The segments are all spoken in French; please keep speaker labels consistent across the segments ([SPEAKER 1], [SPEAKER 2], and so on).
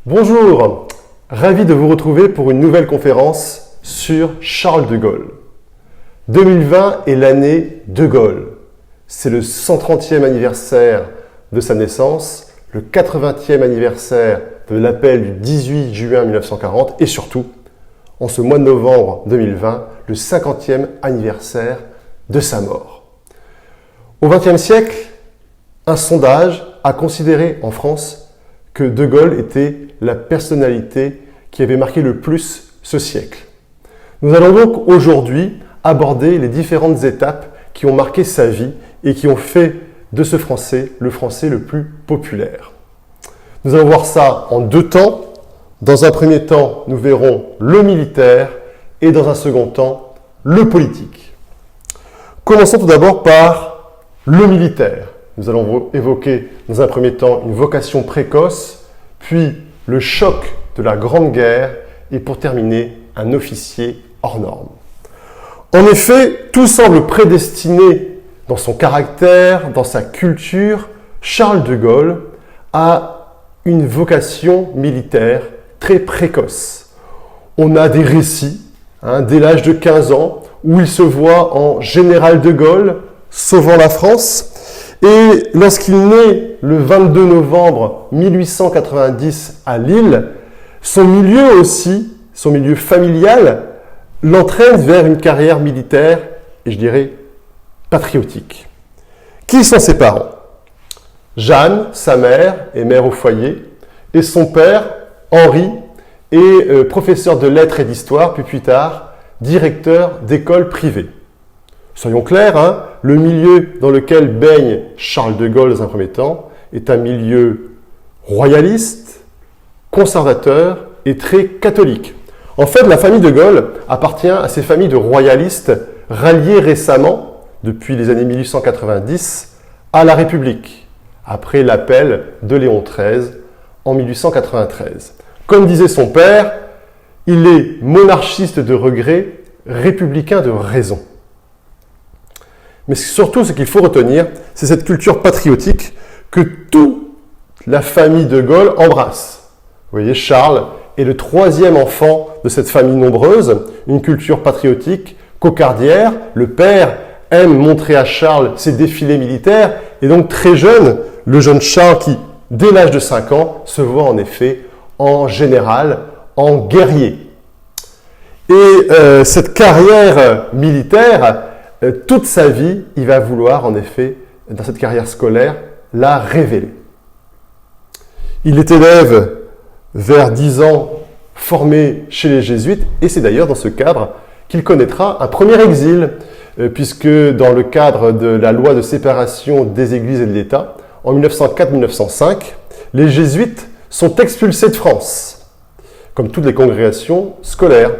[SPEAKER 1] Bonjour, ravi de vous retrouver pour une nouvelle conférence sur Charles de Gaulle. 2020 est l'année de Gaulle. C'est le 130e anniversaire de sa naissance, le 80e anniversaire de l'appel du 18 juin 1940 et surtout, en ce mois de novembre 2020, le 50e anniversaire de sa mort. Au XXe siècle, un sondage a considéré en France que De Gaulle était la personnalité qui avait marqué le plus ce siècle. Nous allons donc aujourd'hui aborder les différentes étapes qui ont marqué sa vie et qui ont fait de ce Français le plus populaire. Nous allons voir ça en deux temps. Dans un premier temps, nous verrons le militaire et dans un second temps, le politique. Commençons tout d'abord par le militaire. Nous allons évoquer dans un premier temps une vocation précoce, puis le choc de la Grande Guerre et pour terminer, un officier hors norme. En effet, tout semble prédestiné dans son caractère, dans sa culture. Charles de Gaulle a une vocation militaire très précoce. On a des récits, dès l'âge de 15 ans, où il se voit en général de Gaulle, sauvant la France. Et lorsqu'il naît le 22 novembre 1890 à Lille, son milieu familial, l'entraîne vers une carrière militaire, et je dirais patriotique. Qui sont ses parents? Jeanne, sa mère, est mère au foyer, et son père, Henri, est professeur de lettres et d'histoire, puis plus tard, directeur d'école privée. Soyons clairs, le milieu dans lequel baigne Charles de Gaulle dans un premier temps est un milieu royaliste, conservateur et très catholique. En fait, la famille de Gaulle appartient à ces familles de royalistes ralliées récemment, depuis les années 1890, à la République, après l'appel de Léon XIII en 1893. Comme disait son père, il est monarchiste de regret, républicain de raison. Mais surtout, ce qu'il faut retenir, c'est cette culture patriotique que toute la famille de Gaulle embrasse. Vous voyez, Charles est le troisième enfant de cette famille nombreuse, une culture patriotique, cocardière. Le père aime montrer à Charles ses défilés militaires, et donc très jeune, le jeune Charles qui, dès l'âge de 5 ans, se voit en effet en général, en guerrier. Et cette carrière militaire, toute sa vie, il va vouloir, en effet, dans cette carrière scolaire, la révéler. Il est élève vers 10 ans, formé chez les Jésuites, et c'est d'ailleurs dans ce cadre qu'il connaîtra un premier exil, puisque dans le cadre de la loi de séparation des églises et de l'État, en 1904-1905, les Jésuites sont expulsés de France, comme toutes les congrégations scolaires.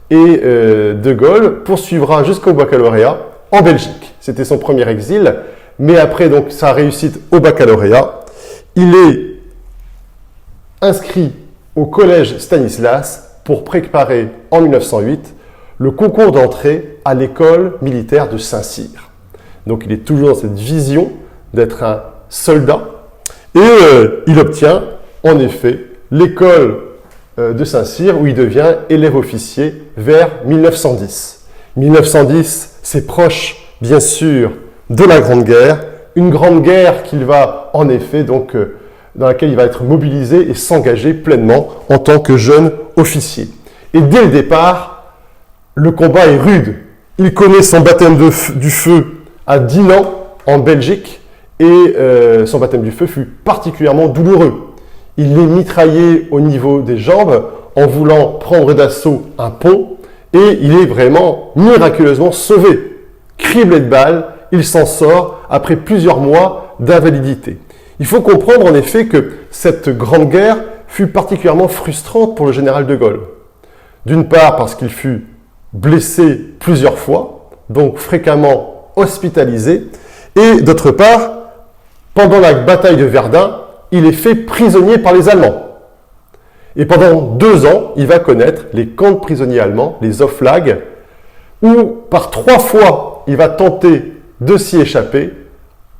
[SPEAKER 1] Et De Gaulle poursuivra jusqu'au baccalauréat en Belgique. C'était son premier exil, mais après donc sa réussite au baccalauréat, il est inscrit au collège Stanislas pour préparer en 1908 le concours d'entrée à l'école militaire de Saint-Cyr. Donc il est toujours dans cette vision d'être un soldat et il obtient en effet l'école de Saint-Cyr, où il devient élève officier vers 1910. 1910, c'est proche, bien sûr, de la Grande Guerre, une Grande Guerre qu'il va, en effet, donc, dans laquelle il va être mobilisé et s'engager pleinement en tant que jeune officier. Et dès le départ, le combat est rude. Il connaît son baptême du feu à Dinant, en Belgique, et son baptême du feu fut particulièrement douloureux. Il est mitraillé au niveau des jambes en voulant prendre d'assaut un pont et il est vraiment miraculeusement sauvé. Criblé de balles, il s'en sort après plusieurs mois d'invalidité. Il faut comprendre en effet que cette grande guerre fut particulièrement frustrante pour le général de Gaulle. D'une part parce qu'il fut blessé plusieurs fois, donc fréquemment hospitalisé, et d'autre part, pendant la bataille de Verdun, il est fait prisonnier par les Allemands. Et pendant 2 ans, il va connaître les camps de prisonniers allemands, les Oflag, où par 3 fois, il va tenter de s'y échapper.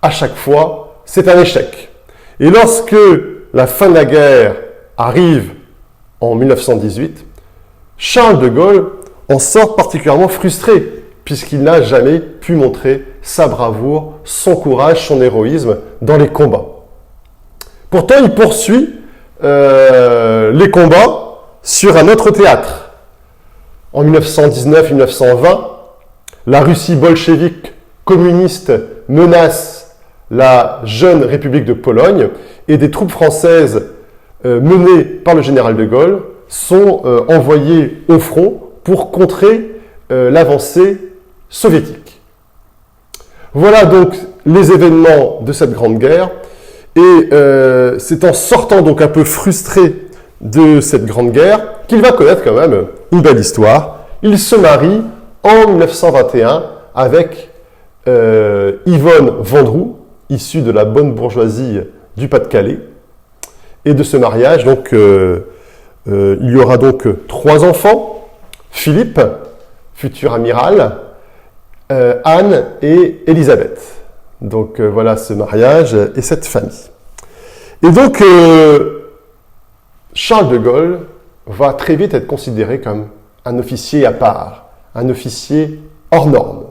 [SPEAKER 1] À chaque fois, c'est un échec. Et lorsque la fin de la guerre arrive en 1918, Charles de Gaulle en sort particulièrement frustré, puisqu'il n'a jamais pu montrer sa bravoure, son courage, son héroïsme dans les combats. Pourtant, il poursuit les combats sur un autre théâtre. En 1919-1920, la Russie bolchevique communiste menace la jeune République de Pologne et des troupes françaises menées par le général de Gaulle sont envoyées au front pour contrer l'avancée soviétique. Voilà donc les événements de cette grande guerre. Et c'est en sortant donc un peu frustré de cette grande guerre qu'il va connaître quand même une belle histoire. Il se marie en 1921 avec Yvonne Vendroux, issue de la bonne bourgeoisie du Pas-de-Calais. Et de ce mariage, donc, il y aura donc 3 enfants, Philippe, futur amiral, Anne et Élisabeth. Donc voilà ce mariage et cette famille. Et donc, Charles de Gaulle va très vite être considéré comme un officier à part, un officier hors norme.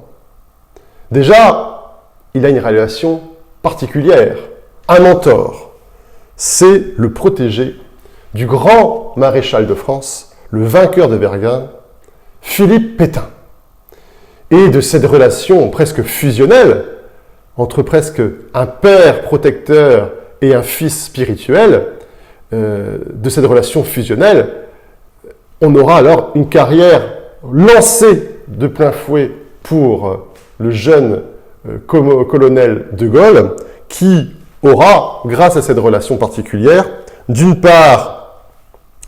[SPEAKER 1] Déjà, il a une relation particulière, un mentor. C'est le protégé du grand maréchal de France, le vainqueur de Verdun, Philippe Pétain. Et de cette relation presque fusionnelle, entre presque un père protecteur et un fils spirituel, de cette relation fusionnelle, on aura alors une carrière lancée de plein fouet pour le jeune colonel de Gaulle, qui aura, grâce à cette relation particulière, d'une part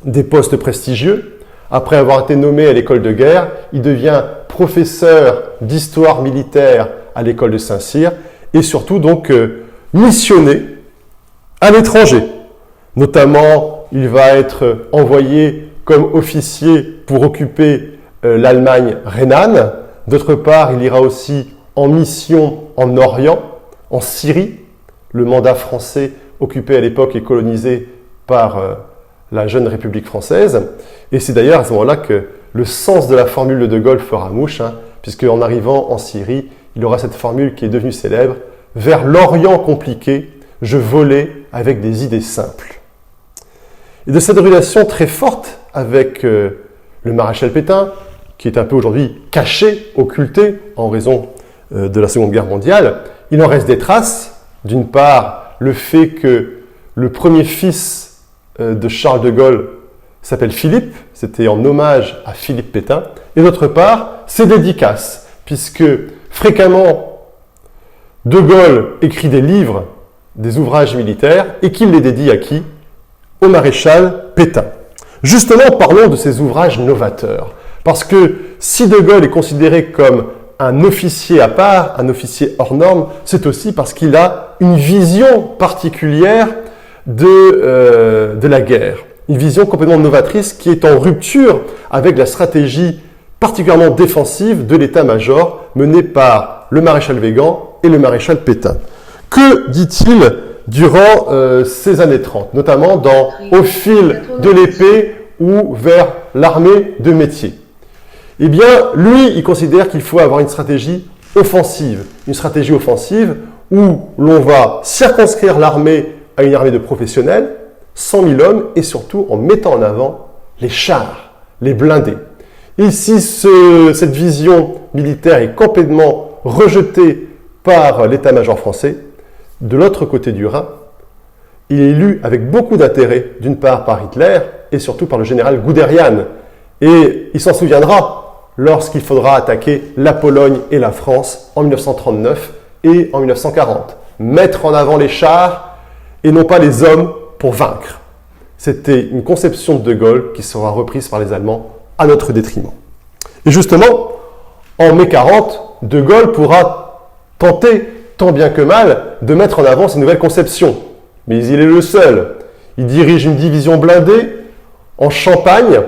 [SPEAKER 1] des postes prestigieux. Après avoir été nommé à l'école de guerre, il devient professeur d'histoire militaire à l'école de Saint-Cyr, et surtout donc missionné à l'étranger. Notamment, il va être envoyé comme officier pour occuper l'Allemagne rhénane. D'autre part, il ira aussi en mission en Orient, en Syrie. Le mandat français occupé à l'époque et colonisé par la jeune République française. Et c'est d'ailleurs à ce moment-là que le sens de la formule de De Gaulle fera mouche, puisque en arrivant en Syrie, il aura cette formule qui est devenue célèbre: « Vers l'Orient compliqué, je volais avec des idées simples ». Et de cette relation très forte avec le maréchal Pétain, qui est un peu aujourd'hui caché, occulté en raison de la Seconde Guerre mondiale, il en reste des traces. D'une part, le fait que le premier fils de Charles de Gaulle s'appelle Philippe, c'était en hommage à Philippe Pétain, et d'autre part, ses dédicaces, puisque fréquemment, de Gaulle écrit des livres, des ouvrages militaires, et qu'il les dédie à qui? Au maréchal Pétain. Justement, parlons de ces ouvrages novateurs, parce que si de Gaulle est considéré comme un officier à part, un officier hors norme, c'est aussi parce qu'il a une vision particulière de la guerre. Une vision complètement novatrice qui est en rupture avec la stratégie particulièrement défensive de l'état-major mené par le maréchal Weygand et le maréchal Pétain. Que dit-il durant ces années 30, notamment dans Au fil de l'épée ou vers l'armée de métier? Eh bien, lui, il considère qu'il faut avoir une stratégie offensive où l'on va circonscrire l'armée à une armée de professionnels, 100 000 hommes, et surtout en mettant en avant les chars, les blindés. Et si cette vision militaire est complètement rejetée par l'état-major français, de l'autre côté du Rhin, il est lu avec beaucoup d'intérêt, d'une part par Hitler et surtout par le général Guderian. Et il s'en souviendra lorsqu'il faudra attaquer la Pologne et la France en 1939 et en 1940. Mettre en avant les chars et non pas les hommes pour vaincre. C'était une conception de De Gaulle qui sera reprise par les Allemands à notre détriment. Et justement, en mai 40, De Gaulle pourra tenter, tant bien que mal, de mettre en avant ces nouvelles conceptions. Mais il est le seul. Il dirige une division blindée en Champagne.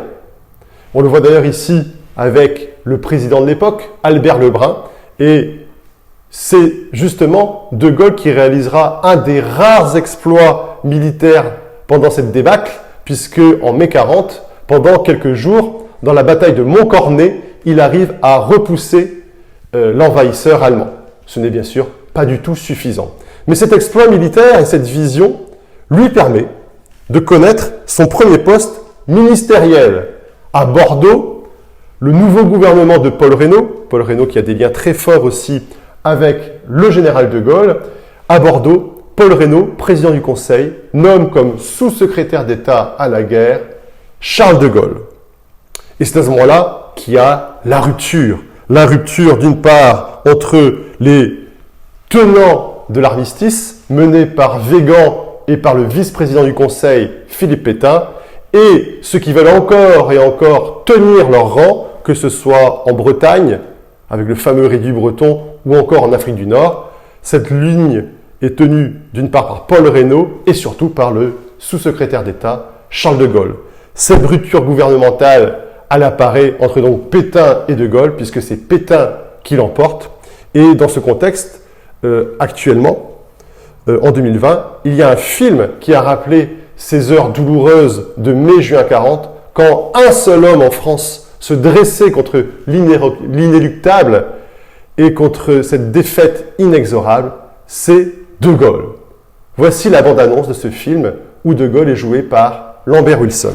[SPEAKER 1] On le voit d'ailleurs ici avec le président de l'époque, Albert Lebrun, et c'est justement De Gaulle qui réalisera un des rares exploits militaires pendant cette débâcle, puisque en mai 40, pendant quelques jours, dans la bataille de Montcornet, il arrive à repousser l'envahisseur allemand. Ce n'est bien sûr pas du tout suffisant. Mais cet exploit militaire et cette vision lui permet de connaître son premier poste ministériel. À Bordeaux, le nouveau gouvernement de Paul Reynaud qui a des liens très forts aussi avec le général de Gaulle, à Bordeaux, Paul Reynaud, président du Conseil, nomme comme sous-secrétaire d'État à la guerre Charles de Gaulle. Et c'est à ce moment-là qu'il y a la rupture. La rupture, d'une part, entre les tenants de l'armistice, menés par Weygand et par le vice-président du Conseil, Philippe Pétain, et ceux qui veulent encore et encore tenir leur rang, que ce soit en Bretagne, avec le fameux réduit breton, ou encore en Afrique du Nord. Cette ligne est tenue d'une part par Paul Reynaud et surtout par le sous-secrétaire d'État, Charles de Gaulle. Cette rupture gouvernementale, elle apparaît entre donc Pétain et de Gaulle, puisque c'est Pétain qui l'emporte. Et dans ce contexte, actuellement, en 2020, il y a un film qui a rappelé ces heures douloureuses de mai-juin 40, quand un seul homme en France se dressait contre l'inéluctable et contre cette défaite inexorable, c'est De Gaulle. Voici la bande-annonce de ce film où De Gaulle est joué par Lambert Wilson.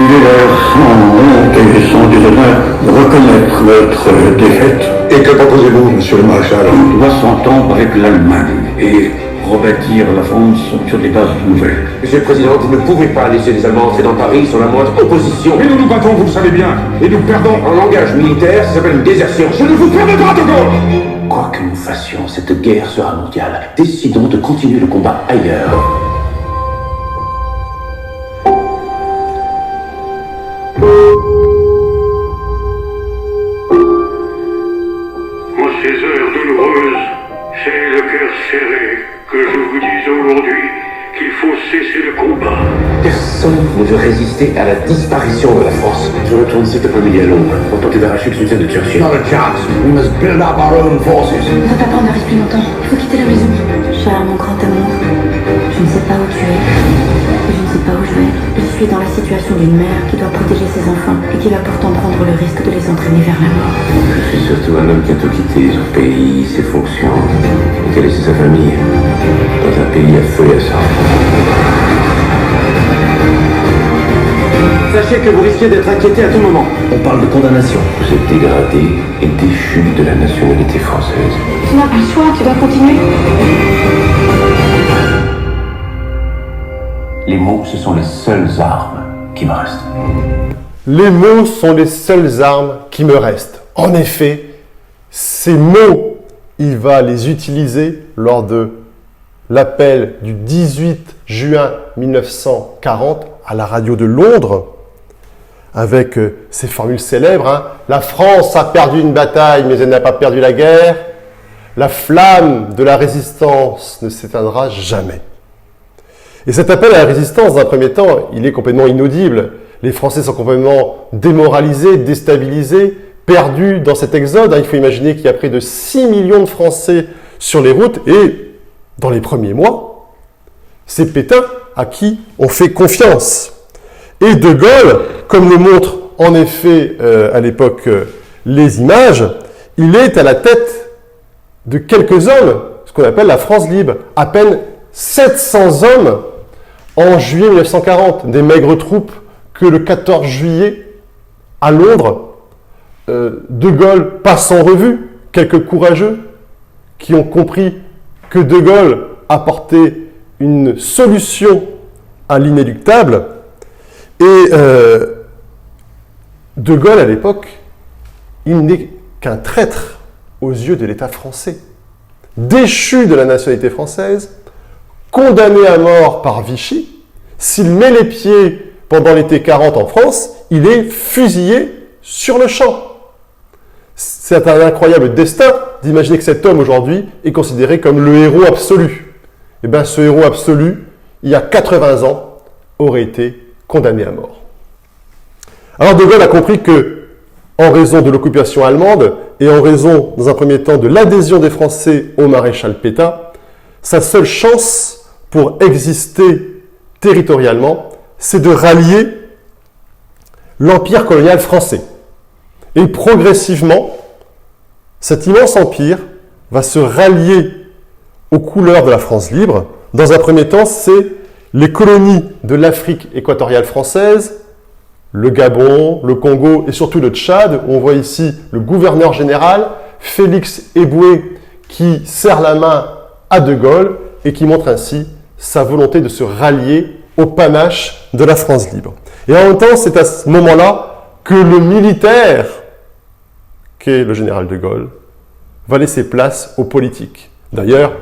[SPEAKER 2] Il est l'heure sans honte et sans déshonneur de reconnaître votre défaite.
[SPEAKER 3] Et que proposez-vous, monsieur le maréchal?
[SPEAKER 2] On doit s'entendre avec l'Allemagne et rebâtir la France sur des bases nouvelles.
[SPEAKER 3] Monsieur le Président, vous ne pouvez pas laisser les Allemands entrer dans Paris sans la moindre opposition.
[SPEAKER 4] Mais nous nous battons, vous le savez bien, et nous perdons.
[SPEAKER 3] En langage militaire, ça s'appelle une désertion.
[SPEAKER 4] Je ne vous permets pas, De Gaulle!
[SPEAKER 2] Quoi que nous fassions, cette guerre sera mondiale. Décidons de continuer le combat ailleurs.
[SPEAKER 5] En ces heures douloureuses, c'est le cœur serré que je vous dis aujourd'hui qu'il faut cesser le combat.
[SPEAKER 3] Personne ne veut résister à la disparition de la France.
[SPEAKER 2] Je retourne cet après-midi à Londres pour tenter d'arracher le soutien de Churchill.
[SPEAKER 4] Not a chance. We must build up our own forces.
[SPEAKER 6] Ne va pas, on n'arrive plus longtemps. Il faut quitter la maison. Charles, mon grand amour, je ne sais pas où tu es. Et je ne sais pas où je vais. Je suis dans la situation d'une mère qui doit protéger ses enfants et qui va pourtant prendre le risque de les entraîner vers la mort.
[SPEAKER 2] Je suis surtout un homme qui a tout quitté, son pays, ses fonctions, et qui a laissé sa famille dans un pays à feu et à sang.
[SPEAKER 3] Sachez que vous risquez d'être inquiété à tout moment.
[SPEAKER 2] On parle de condamnation. Vous êtes dégradé et déchu de la nationalité française.
[SPEAKER 6] Tu n'as pas le choix, tu dois continuer.
[SPEAKER 2] Les mots, ce sont les seules armes qui me restent.
[SPEAKER 1] Les mots sont les seules armes qui me restent. En effet, ces mots, il va les utiliser lors de l'appel du 18 juin 1940 à la radio de Londres, avec ces formules célèbres. La France a perdu une bataille, mais elle n'a pas perdu la guerre. La flamme de la résistance ne s'éteindra jamais. Et cet appel à la résistance, dans un premier temps, il est complètement inaudible. Les Français sont complètement démoralisés, déstabilisés, perdus dans cet exode. Il faut imaginer qu'il y a près de 6 millions de Français sur les routes. Et dans les premiers mois, c'est Pétain à qui on fait confiance. Et De Gaulle, comme le montrent en effet à l'époque les images, il est à la tête de quelques hommes, ce qu'on appelle la France libre. À peine 700 hommes en juillet 1940, des maigres troupes que le 14 juillet, à Londres, De Gaulle passe en revue quelques courageux qui ont compris que De Gaulle apportait une solution à l'inéluctable. Et De Gaulle, à l'époque, il n'est qu'un traître aux yeux de l'État français. Déchu de la nationalité française, condamné à mort par Vichy, s'il met les pieds pendant l'été 40 en France, il est fusillé sur le champ. C'est un incroyable destin d'imaginer que cet homme aujourd'hui est considéré comme le héros absolu. Eh bien, ce héros absolu, il y a 80 ans, aurait été condamné à mort. Alors de Gaulle a compris que, en raison de l'occupation allemande et en raison, dans un premier temps, de l'adhésion des Français au maréchal Pétain, sa seule chance pour exister territorialement, c'est de rallier l'empire colonial français. Et progressivement, cet immense empire va se rallier aux couleurs de la France libre. Dans un premier temps, c'est les colonies de l'Afrique équatoriale française, le Gabon, le Congo et surtout le Tchad, où on voit ici le gouverneur général, Félix Éboué, qui serre la main à De Gaulle et qui montre ainsi sa volonté de se rallier au panache de la France libre. Et en même temps, c'est à ce moment-là que le militaire, qu'est le général De Gaulle, va laisser place aux politiques. D'ailleurs,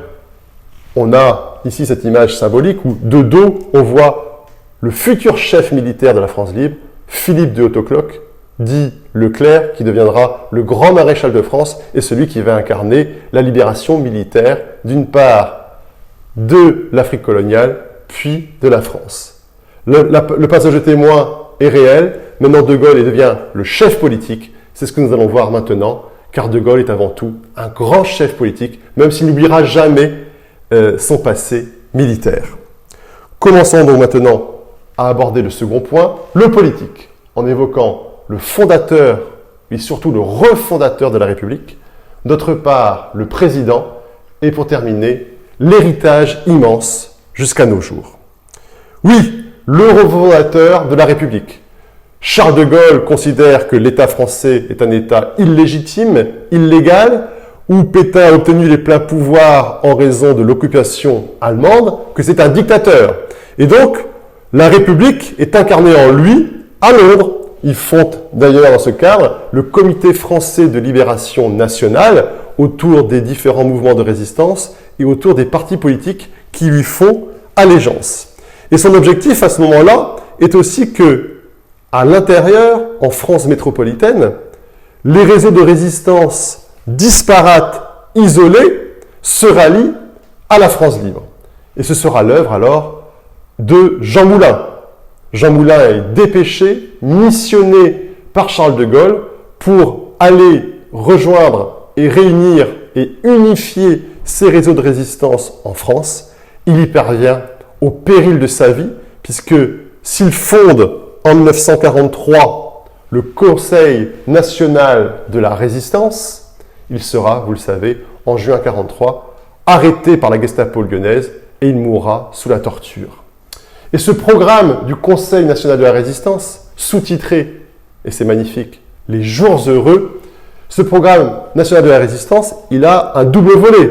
[SPEAKER 1] on a ici cette image symbolique où, de dos, on voit le futur chef militaire de la France libre, Philippe de Hautecloque, dit Leclerc, qui deviendra le grand maréchal de France et celui qui va incarner la libération militaire, d'une part de l'Afrique coloniale, puis de la France. Le passage de témoin est réel. Maintenant, De Gaulle devient le chef politique. C'est ce que nous allons voir maintenant, car De Gaulle est avant tout un grand chef politique, même s'il n'oubliera jamais son passé militaire. Commençons donc maintenant à aborder le second point, le politique, en évoquant le fondateur, et surtout le refondateur de la République, d'autre part le président, et pour terminer, l'héritage immense jusqu'à nos jours. Oui, le refondateur de la République. Charles de Gaulle considère que l'État français est un État illégitime, illégal, où Pétain a obtenu les pleins pouvoirs en raison de l'occupation allemande, que c'est un dictateur. Et donc, la République est incarnée en lui, à Londres. Il fonde d'ailleurs dans ce cadre le Comité français de libération nationale autour des différents mouvements de résistance et autour des partis politiques qui lui font allégeance. Et son objectif à ce moment-là est aussi que, à l'intérieur, en France métropolitaine, les réseaux de résistance disparates, isolés, se rallient à la France libre. Et ce sera l'œuvre alors de Jean Moulin. Jean Moulin est dépêché, missionné par Charles de Gaulle pour aller rejoindre et réunir et unifier ces réseaux de résistance en France. Il y parvient au péril de sa vie, puisque s'il fonde en 1943 le Conseil national de la résistance, il sera, vous le savez, en juin 1943, arrêté par la Gestapo lyonnaise et il mourra sous la torture. Et ce programme du Conseil national de la résistance, sous-titré, et c'est magnifique, « Les jours heureux », ce programme national de la résistance, il a un double volet.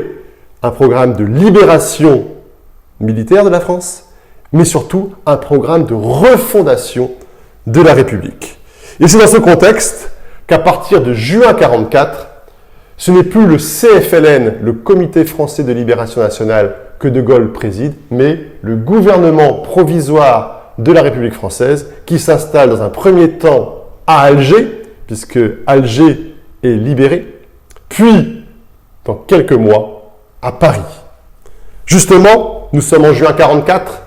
[SPEAKER 1] Un programme de libération militaire de la France, mais surtout un programme de refondation de la République. Et c'est dans ce contexte qu'à partir de juin 1944, ce n'est plus le CFLN, le Comité français de libération nationale, que De Gaulle préside, mais le gouvernement provisoire de la République française qui s'installe dans un premier temps à Alger, puisque Alger est libéré, puis, dans quelques mois, à Paris. Justement, nous sommes en juin 1944,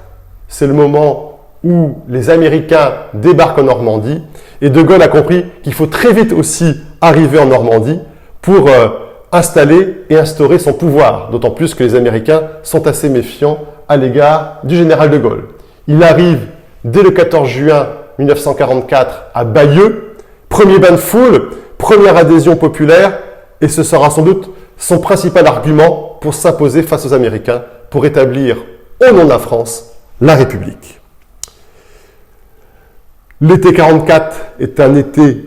[SPEAKER 1] c'est le moment où les Américains débarquent en Normandie, et De Gaulle a compris qu'il faut très vite aussi arriver en Normandie pour installer et instaurer son pouvoir, d'autant plus que les Américains sont assez méfiants à l'égard du général de Gaulle. Il arrive dès le 14 juin 1944 à Bayeux, premier bain de foule, première adhésion populaire, et ce sera sans doute son principal argument pour s'imposer face aux Américains, pour établir, au nom de la France, la République. L'été 1944 est un été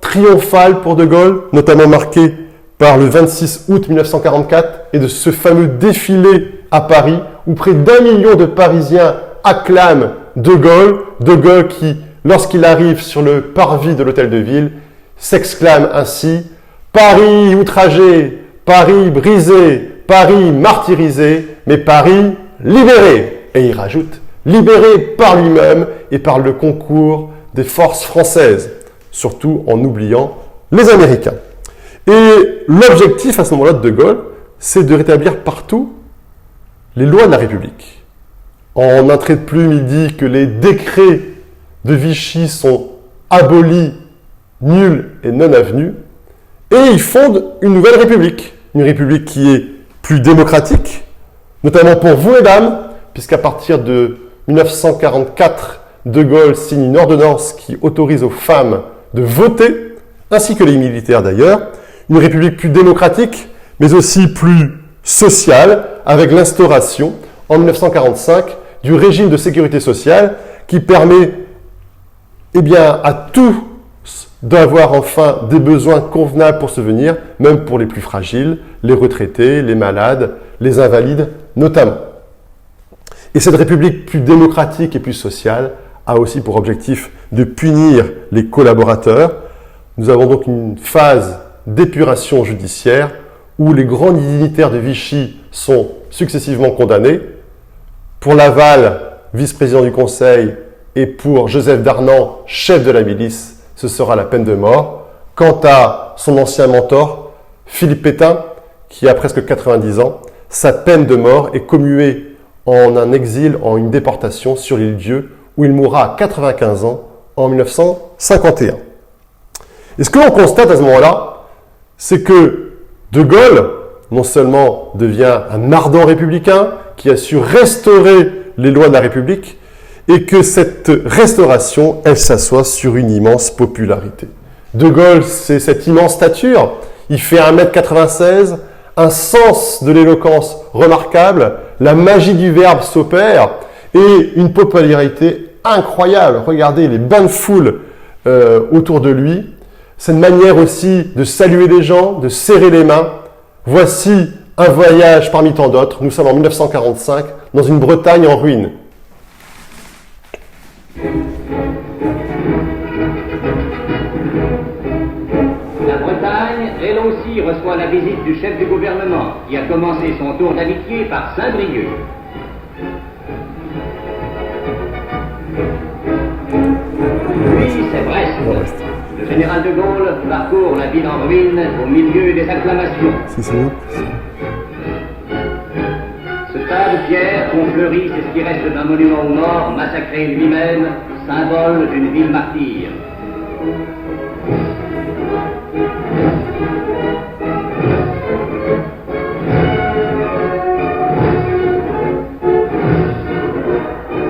[SPEAKER 1] triomphal pour De Gaulle, notamment marqué par le 26 août 1944 et de ce fameux défilé à Paris où près d'1 million de Parisiens acclament De Gaulle qui, lorsqu'il arrive sur le parvis de l'hôtel de ville, s'exclame ainsi « Paris outragé, Paris brisé, Paris martyrisé, mais Paris libéré !» Et il rajoute « libéré par lui-même et par le concours des forces françaises », surtout en oubliant les Américains. Et l'objectif à ce moment-là de De Gaulle, c'est de rétablir partout les lois de la République. En un trait de plume, il dit que les décrets de Vichy sont abolis, nuls et non avenus. Et il fonde une nouvelle république. Une république qui est plus démocratique, notamment pour vous, mesdames, puisqu'à partir de 1944, De Gaulle signe une ordonnance qui autorise aux femmes de voter, ainsi que les militaires d'ailleurs. Une république plus démocratique, mais aussi plus sociale, avec l'instauration, en 1945, du régime de sécurité sociale qui permet à tous d'avoir enfin des besoins convenables pour se venir, même pour les plus fragiles, les retraités, les malades, les invalides notamment. Et cette république plus démocratique et plus sociale a aussi pour objectif de punir les collaborateurs. Nous avons donc une phase d'épuration judiciaire où les grands dignitaires de Vichy sont successivement condamnés. Pour Laval, vice-président du Conseil, et pour Joseph Darnan, chef de la milice, ce sera la peine de mort. Quant à son ancien mentor, Philippe Pétain, qui a presque 90 ans, sa peine de mort est commuée en un exil, en une déportation sur l'île Dieu, où il mourra à 95 ans en 1951. Et ce que l'on constate à ce moment-là, c'est que De Gaulle, non seulement devient un ardent républicain qui a su restaurer les lois de la République, et que cette restauration, elle s'assoit sur une immense popularité. De Gaulle, c'est cette immense stature, il fait 1m96, un sens de l'éloquence remarquable, la magie du verbe s'opère, et une popularité incroyable. Regardez les bains de foule autour de lui, cette manière aussi de saluer les gens, de serrer les mains. Voici un voyage parmi tant d'autres. Nous sommes en 1945, dans une Bretagne en ruine.
[SPEAKER 7] La Bretagne, elle aussi, reçoit la visite du chef du gouvernement, qui a commencé son tour d'amitié par Saint-Brieuc. Puis c'est Brest. Le général de Gaulle parcourt la ville en ruine au milieu des acclamations. Ce tas de pierres qu'on fleurit, c'est ce qui reste d'un monument aux morts, massacré lui-même, symbole d'une ville martyre.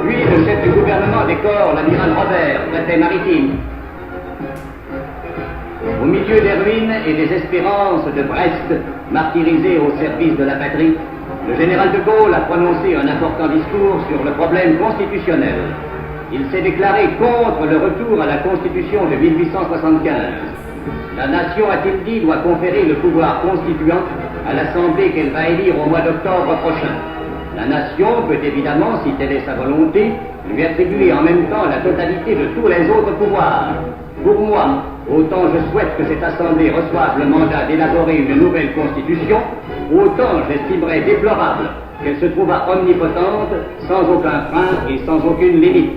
[SPEAKER 7] Puis le chef du gouvernement décore l'amiral Robert, préfet maritime. Au milieu des ruines et des espérances de Brest, martyrisé au service de la patrie, le général de Gaulle a prononcé un important discours sur le problème constitutionnel. Il s'est déclaré contre le retour à la Constitution de 1875. La nation, a-t-il dit, doit conférer le pouvoir constituant à l'Assemblée qu'elle va élire au mois d'octobre prochain. La nation peut évidemment, si telle est sa volonté, lui attribuer en même temps la totalité de tous les autres pouvoirs. Pour moi, autant je souhaite que cette Assemblée reçoive le mandat d'élaborer une nouvelle Constitution, autant j'estimerais déplorable qu'elle se trouvât omnipotente, sans aucun frein et sans aucune limite.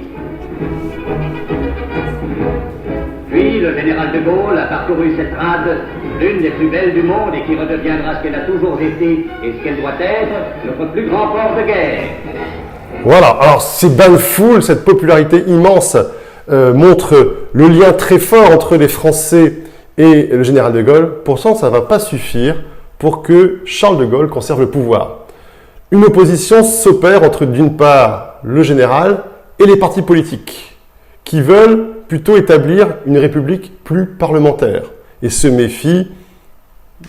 [SPEAKER 7] Puis le général de Gaulle a parcouru cette rade, l'une des plus belles du monde et qui redeviendra ce qu'elle a toujours été et ce qu'elle doit être, notre plus grand port de guerre.
[SPEAKER 1] Voilà, alors ces bains de foule, cette popularité immense montre le lien très fort entre les Français et le général de Gaulle. Pourtant, ça ne va pas suffire pour que Charles de Gaulle conserve le pouvoir. Une opposition s'opère entre, d'une part, le général et les partis politiques, qui veulent plutôt établir une république plus parlementaire et se méfient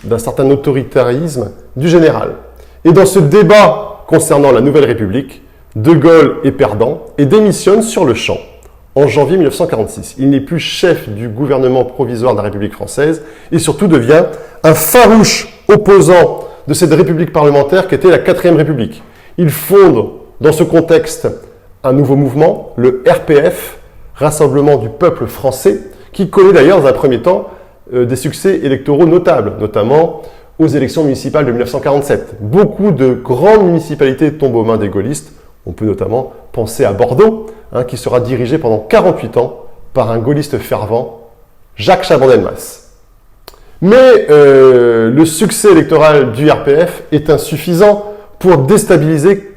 [SPEAKER 1] d'un certain autoritarisme du général. Et dans ce débat concernant la nouvelle république, de Gaulle est perdant et démissionne sur le champ en janvier 1946. Il n'est plus chef du gouvernement provisoire de la République française et surtout devient un farouche opposant de cette république parlementaire qu'était la 4e République. Il fonde dans ce contexte un nouveau mouvement, le RPF, Rassemblement du peuple français, qui connaît d'ailleurs dans un premier temps des succès électoraux notables, notamment aux élections municipales de 1947. Beaucoup de grandes municipalités tombent aux mains des gaullistes. On peut notamment penser à Bordeaux, qui sera dirigé pendant 48 ans par un gaulliste fervent, Jacques Chaban-Delmas. Mais le succès électoral du RPF est insuffisant pour déstabiliser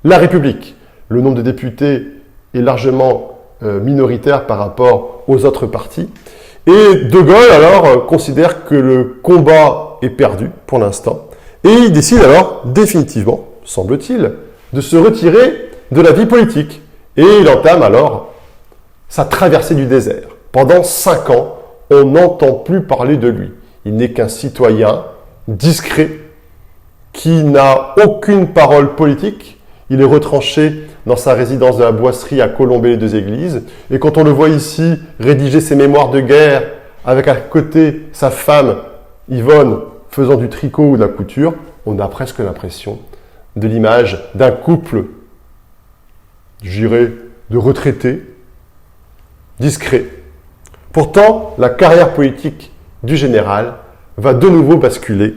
[SPEAKER 1] la République. le nombre de députés est largement minoritaire par rapport aux autres partis. Et De Gaulle, alors, considère que le combat est perdu pour l'instant. Et il décide alors, définitivement, semble-t-il, de se retirer de la vie politique. Et il entame alors sa traversée du désert. Pendant 5 ans, on n'entend plus parler de lui. Il n'est qu'un citoyen discret qui n'a aucune parole politique. Il est retranché dans sa résidence de la Boisserie à Colombey-les-Deux-Églises. Et quand on le voit ici rédiger ses mémoires de guerre avec à côté sa femme Yvonne faisant du tricot ou de la couture, on a presque l'impression de l'image d'un couple, je dirais, de retraités, discrets. Pourtant, la carrière politique du général va de nouveau basculer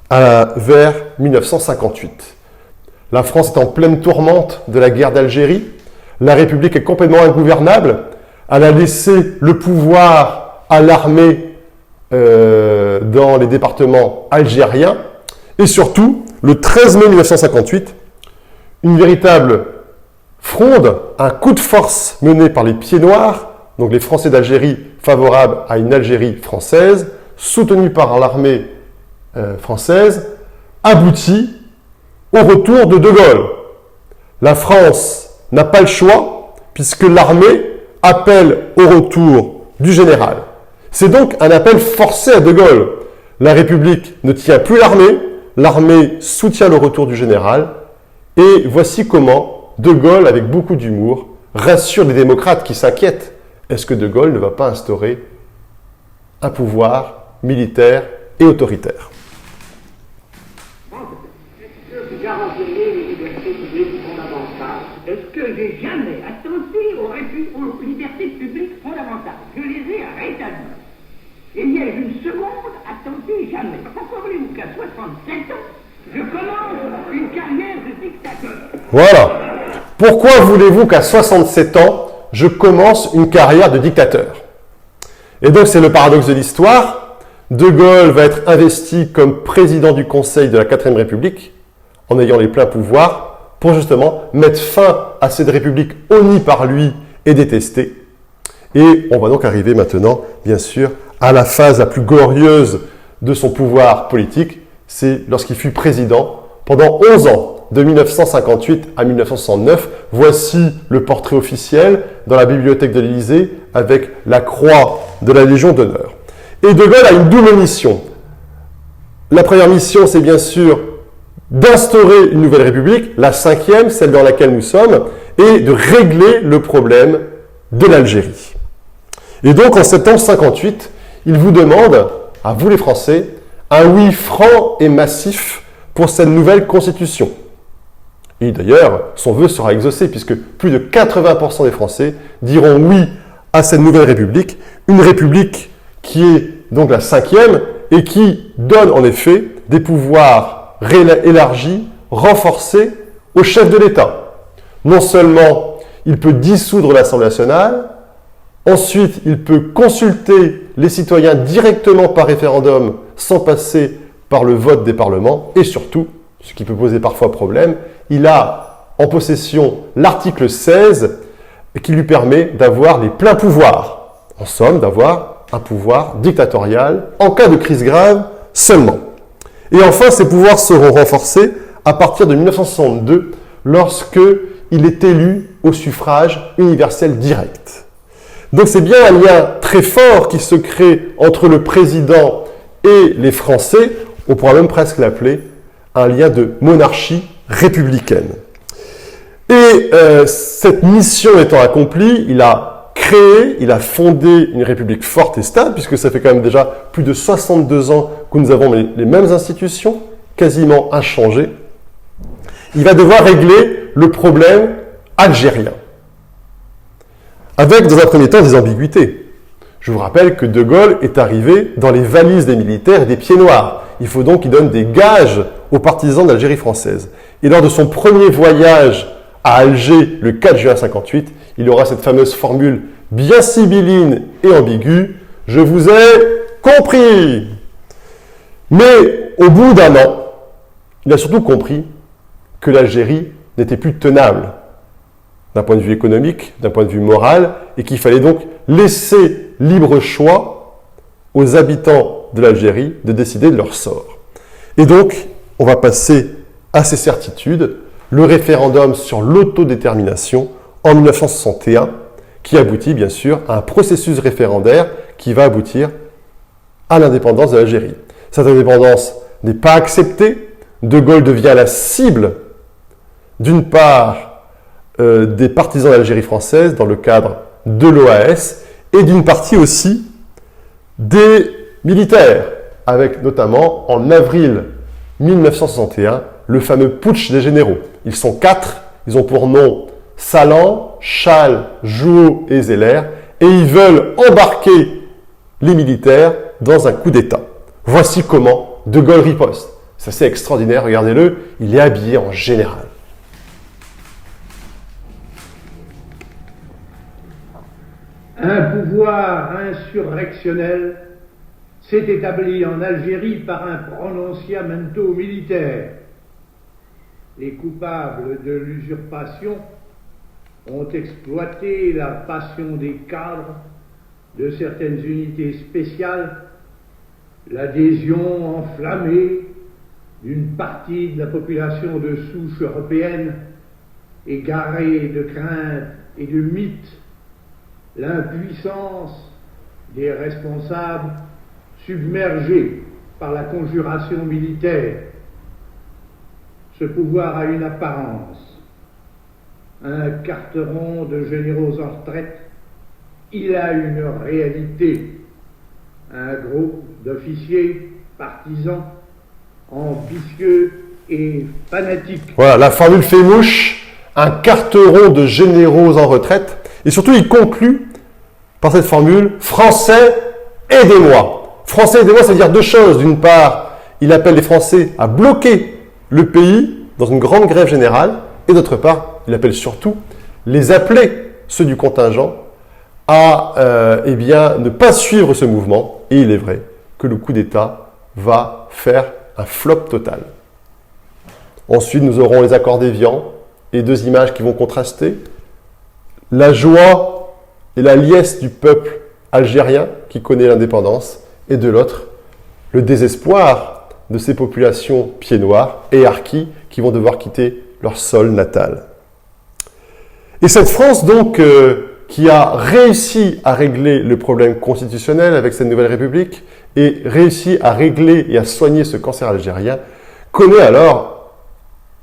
[SPEAKER 1] vers 1958. La France est en pleine tourmente de la guerre d'Algérie. La République est complètement ingouvernable. Elle a laissé le pouvoir à l'armée dans les départements algériens. Et surtout, le 13 mai 1958, une véritable fronde, un coup de force mené par les Pieds Noirs, donc les Français d'Algérie favorables à une Algérie française, soutenue par l'armée française, aboutit au retour de De Gaulle. La France n'a pas le choix puisque l'armée appelle au retour du général. C'est donc un appel forcé à De Gaulle. La République ne tient plus l'armée soutient le retour du général et voici comment De Gaulle, avec beaucoup d'humour, rassure les démocrates qui s'inquiètent. Est-ce que De Gaulle ne va pas instaurer un pouvoir militaire et autoritaire ?
[SPEAKER 8] Est-ce que j'ai jamais attenté aux libertés publiques fondamentales? Je les ai rétablies. Il y a une seconde, attenté jamais. Pourquoi voulez-vous qu'à 67 ans, je commence une carrière de dictateur?
[SPEAKER 1] Voilà. Pourquoi voulez-vous qu'à 67 ans, je commence une carrière de dictateur? Et donc, c'est le paradoxe de l'histoire. De Gaulle va être investi comme président du Conseil de la 4ème République, en ayant les pleins pouvoirs, pour justement mettre fin à cette République honnie par lui et détestée. Et on va donc arriver maintenant, bien sûr, à la phase la plus glorieuse de son pouvoir politique, c'est lorsqu'il fut président pendant 11 ans, de 1958 à 1969. Voici le portrait officiel dans la bibliothèque de l'Élysée avec la croix de la Légion d'honneur. Et De Gaulle a une double mission. La première mission, c'est bien sûr d'instaurer une nouvelle république, la 5e, celle dans laquelle nous sommes, et de régler le problème de l'Algérie. Et donc, en septembre 58, il vous demande, à vous les Français, un oui franc et massif pour cette nouvelle constitution. Et d'ailleurs, son vœu sera exaucé, puisque plus de 80% des Français diront oui à cette nouvelle république, une république qui est donc la 5e, et qui donne en effet des pouvoirs élargi, renforcé au chef de l'État. Non seulement il peut dissoudre l'Assemblée nationale, ensuite il peut consulter les citoyens directement par référendum sans passer par le vote des parlements et surtout, ce qui peut poser parfois problème, il a en possession l'article 16 qui lui permet d'avoir les pleins pouvoirs. En somme, d'avoir un pouvoir dictatorial en cas de crise grave seulement. Et enfin, ces pouvoirs seront renforcés à partir de 1962, lorsque il est élu au suffrage universel direct. Donc c'est bien un lien très fort qui se crée entre le président et les Français, on pourra même presque l'appeler un lien de monarchie républicaine. Et cette mission étant accomplie, il a fondé une république forte et stable, puisque ça fait quand même déjà plus de 62 ans que nous avons les mêmes institutions, quasiment inchangées. Il va devoir régler le problème algérien, avec dans un premier temps des ambiguïtés. Je vous rappelle que De Gaulle est arrivé dans les valises des militaires et des Pieds Noirs. Il faut donc qu'il donne des gages aux partisans d'Algérie française. Et lors de son premier voyage à Alger, le 4 juin 58, il aura cette fameuse formule bien sibylline et ambiguë « Je vous ai compris ». Mais au bout d'un an, il a surtout compris que l'Algérie n'était plus tenable. d'un point de vue économique, d'un point de vue moral, et qu'il fallait donc laisser libre choix aux habitants de l'Algérie de décider de leur sort. Et donc, on va passer à ces certitudes, le référendum sur l'autodétermination en 1961, qui aboutit bien sûr à un processus référendaire qui va aboutir à l'indépendance de l'Algérie. Cette indépendance n'est pas acceptée. De Gaulle devient la cible, d'une part, des partisans de l'Algérie française dans le cadre de l'OAS et d'une partie aussi des militaires, avec notamment en avril 1961 le fameux putsch des généraux. Ils sont 4, ils ont pour nom Salan, Chal, Jouot et Zeller, et ils veulent embarquer les militaires dans un coup d'État. Voici comment De Gaulle riposte. C'est assez extraordinaire, regardez-le, il est habillé en général.
[SPEAKER 9] Un pouvoir insurrectionnel s'est établi en Algérie par un prononciamento militaire. Les coupables de l'usurpation ont exploité la passion des cadres de certaines unités spéciales, l'adhésion enflammée d'une partie de la population de souche européenne, égarée de craintes et de mythes, l'impuissance des responsables submergés par la conjuration militaire. Ce pouvoir a une apparence, un carteron de généraux en retraite. Il a une réalité, un groupe d'officiers partisans, ambitieux et fanatiques.
[SPEAKER 1] Voilà, la formule fait mouche, un carteron de généraux en retraite. Et surtout, il conclut par cette formule « Français, aidez-moi ». Français, aidez-moi, ça veut dire deux choses. D'une part, il appelle les Français à bloquer le pays dans une grande grève générale. Et d'autre part, il appelle surtout les appelés, ceux du contingent, à ne pas suivre ce mouvement. Et il est vrai que le coup d'État va faire un flop total. Ensuite, nous aurons les accords d'Évian et deux images qui vont contraster. La joie et la liesse du peuple algérien qui connaît l'indépendance, et de l'autre, le désespoir de ces populations pieds noirs et harkis qui vont devoir quitter leur sol natal. Et cette France, donc, qui a réussi à régler le problème constitutionnel avec cette nouvelle république et réussi à régler et à soigner ce cancer algérien, connaît alors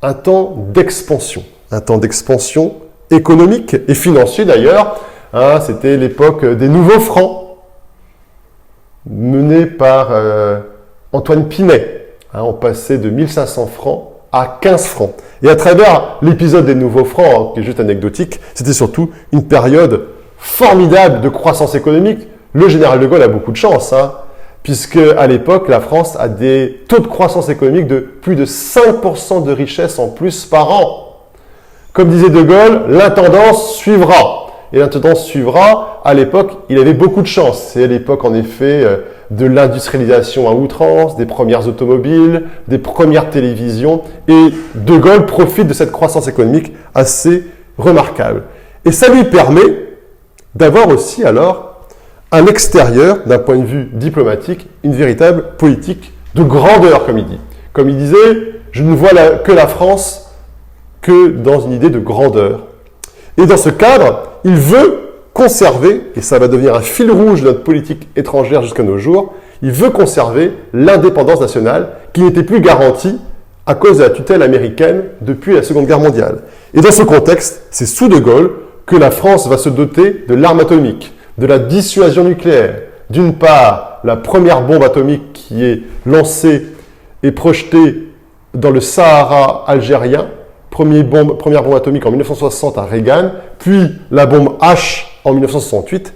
[SPEAKER 1] un temps d'expansion économique et financier d'ailleurs. C'était l'époque des nouveaux francs, menés par Antoine Pinet. On passait de 1500 francs à 15 francs. Et à travers l'épisode des nouveaux francs, qui est juste anecdotique, c'était surtout une période formidable de croissance économique. Le général de Gaulle a beaucoup de chance, puisque à l'époque, la France a des taux de croissance économique de plus de 5% de richesse en plus par an. Comme disait de Gaulle, l'intendance suivra. Et l'intendance suivra, à l'époque, il avait beaucoup de chance. C'est à l'époque, en effet, de l'industrialisation à outrance, des premières automobiles, des premières télévisions. Et de Gaulle profite de cette croissance économique assez remarquable. Et ça lui permet d'avoir aussi, alors, à l'extérieur, d'un point de vue diplomatique, une véritable politique de grandeur, comme il dit. Comme il disait, je ne vois que la France que dans une idée de grandeur. Et dans ce cadre, il veut conserver, et ça va devenir un fil rouge de notre politique étrangère jusqu'à nos jours, il veut conserver l'indépendance nationale qui n'était plus garantie à cause de la tutelle américaine depuis la Seconde Guerre mondiale. Et dans ce contexte, c'est sous de Gaulle que la France va se doter de l'arme atomique, de la dissuasion nucléaire. D'une part, la première bombe atomique qui est lancée et projetée dans le Sahara algérien, première bombe atomique en 1960 à Reagan, puis la bombe H en 1968,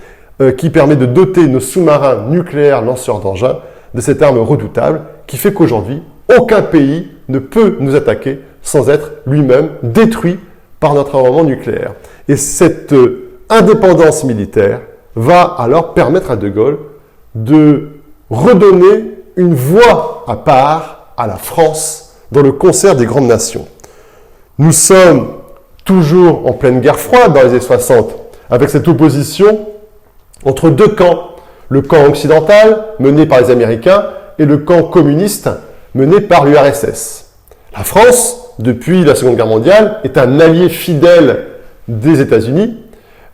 [SPEAKER 1] qui permet de doter nos sous-marins nucléaires lanceurs d'engins de cette arme redoutable, qui fait qu'aujourd'hui, aucun pays ne peut nous attaquer sans être lui-même détruit par notre armement nucléaire. Et cette indépendance militaire va alors permettre à De Gaulle de redonner une voix à part à la France dans le concert des grandes nations. Nous sommes toujours en pleine guerre froide dans les années 60, avec cette opposition entre deux camps, le camp occidental mené par les Américains et le camp communiste mené par l'URSS. La France, depuis la Seconde Guerre mondiale, est un allié fidèle des États-Unis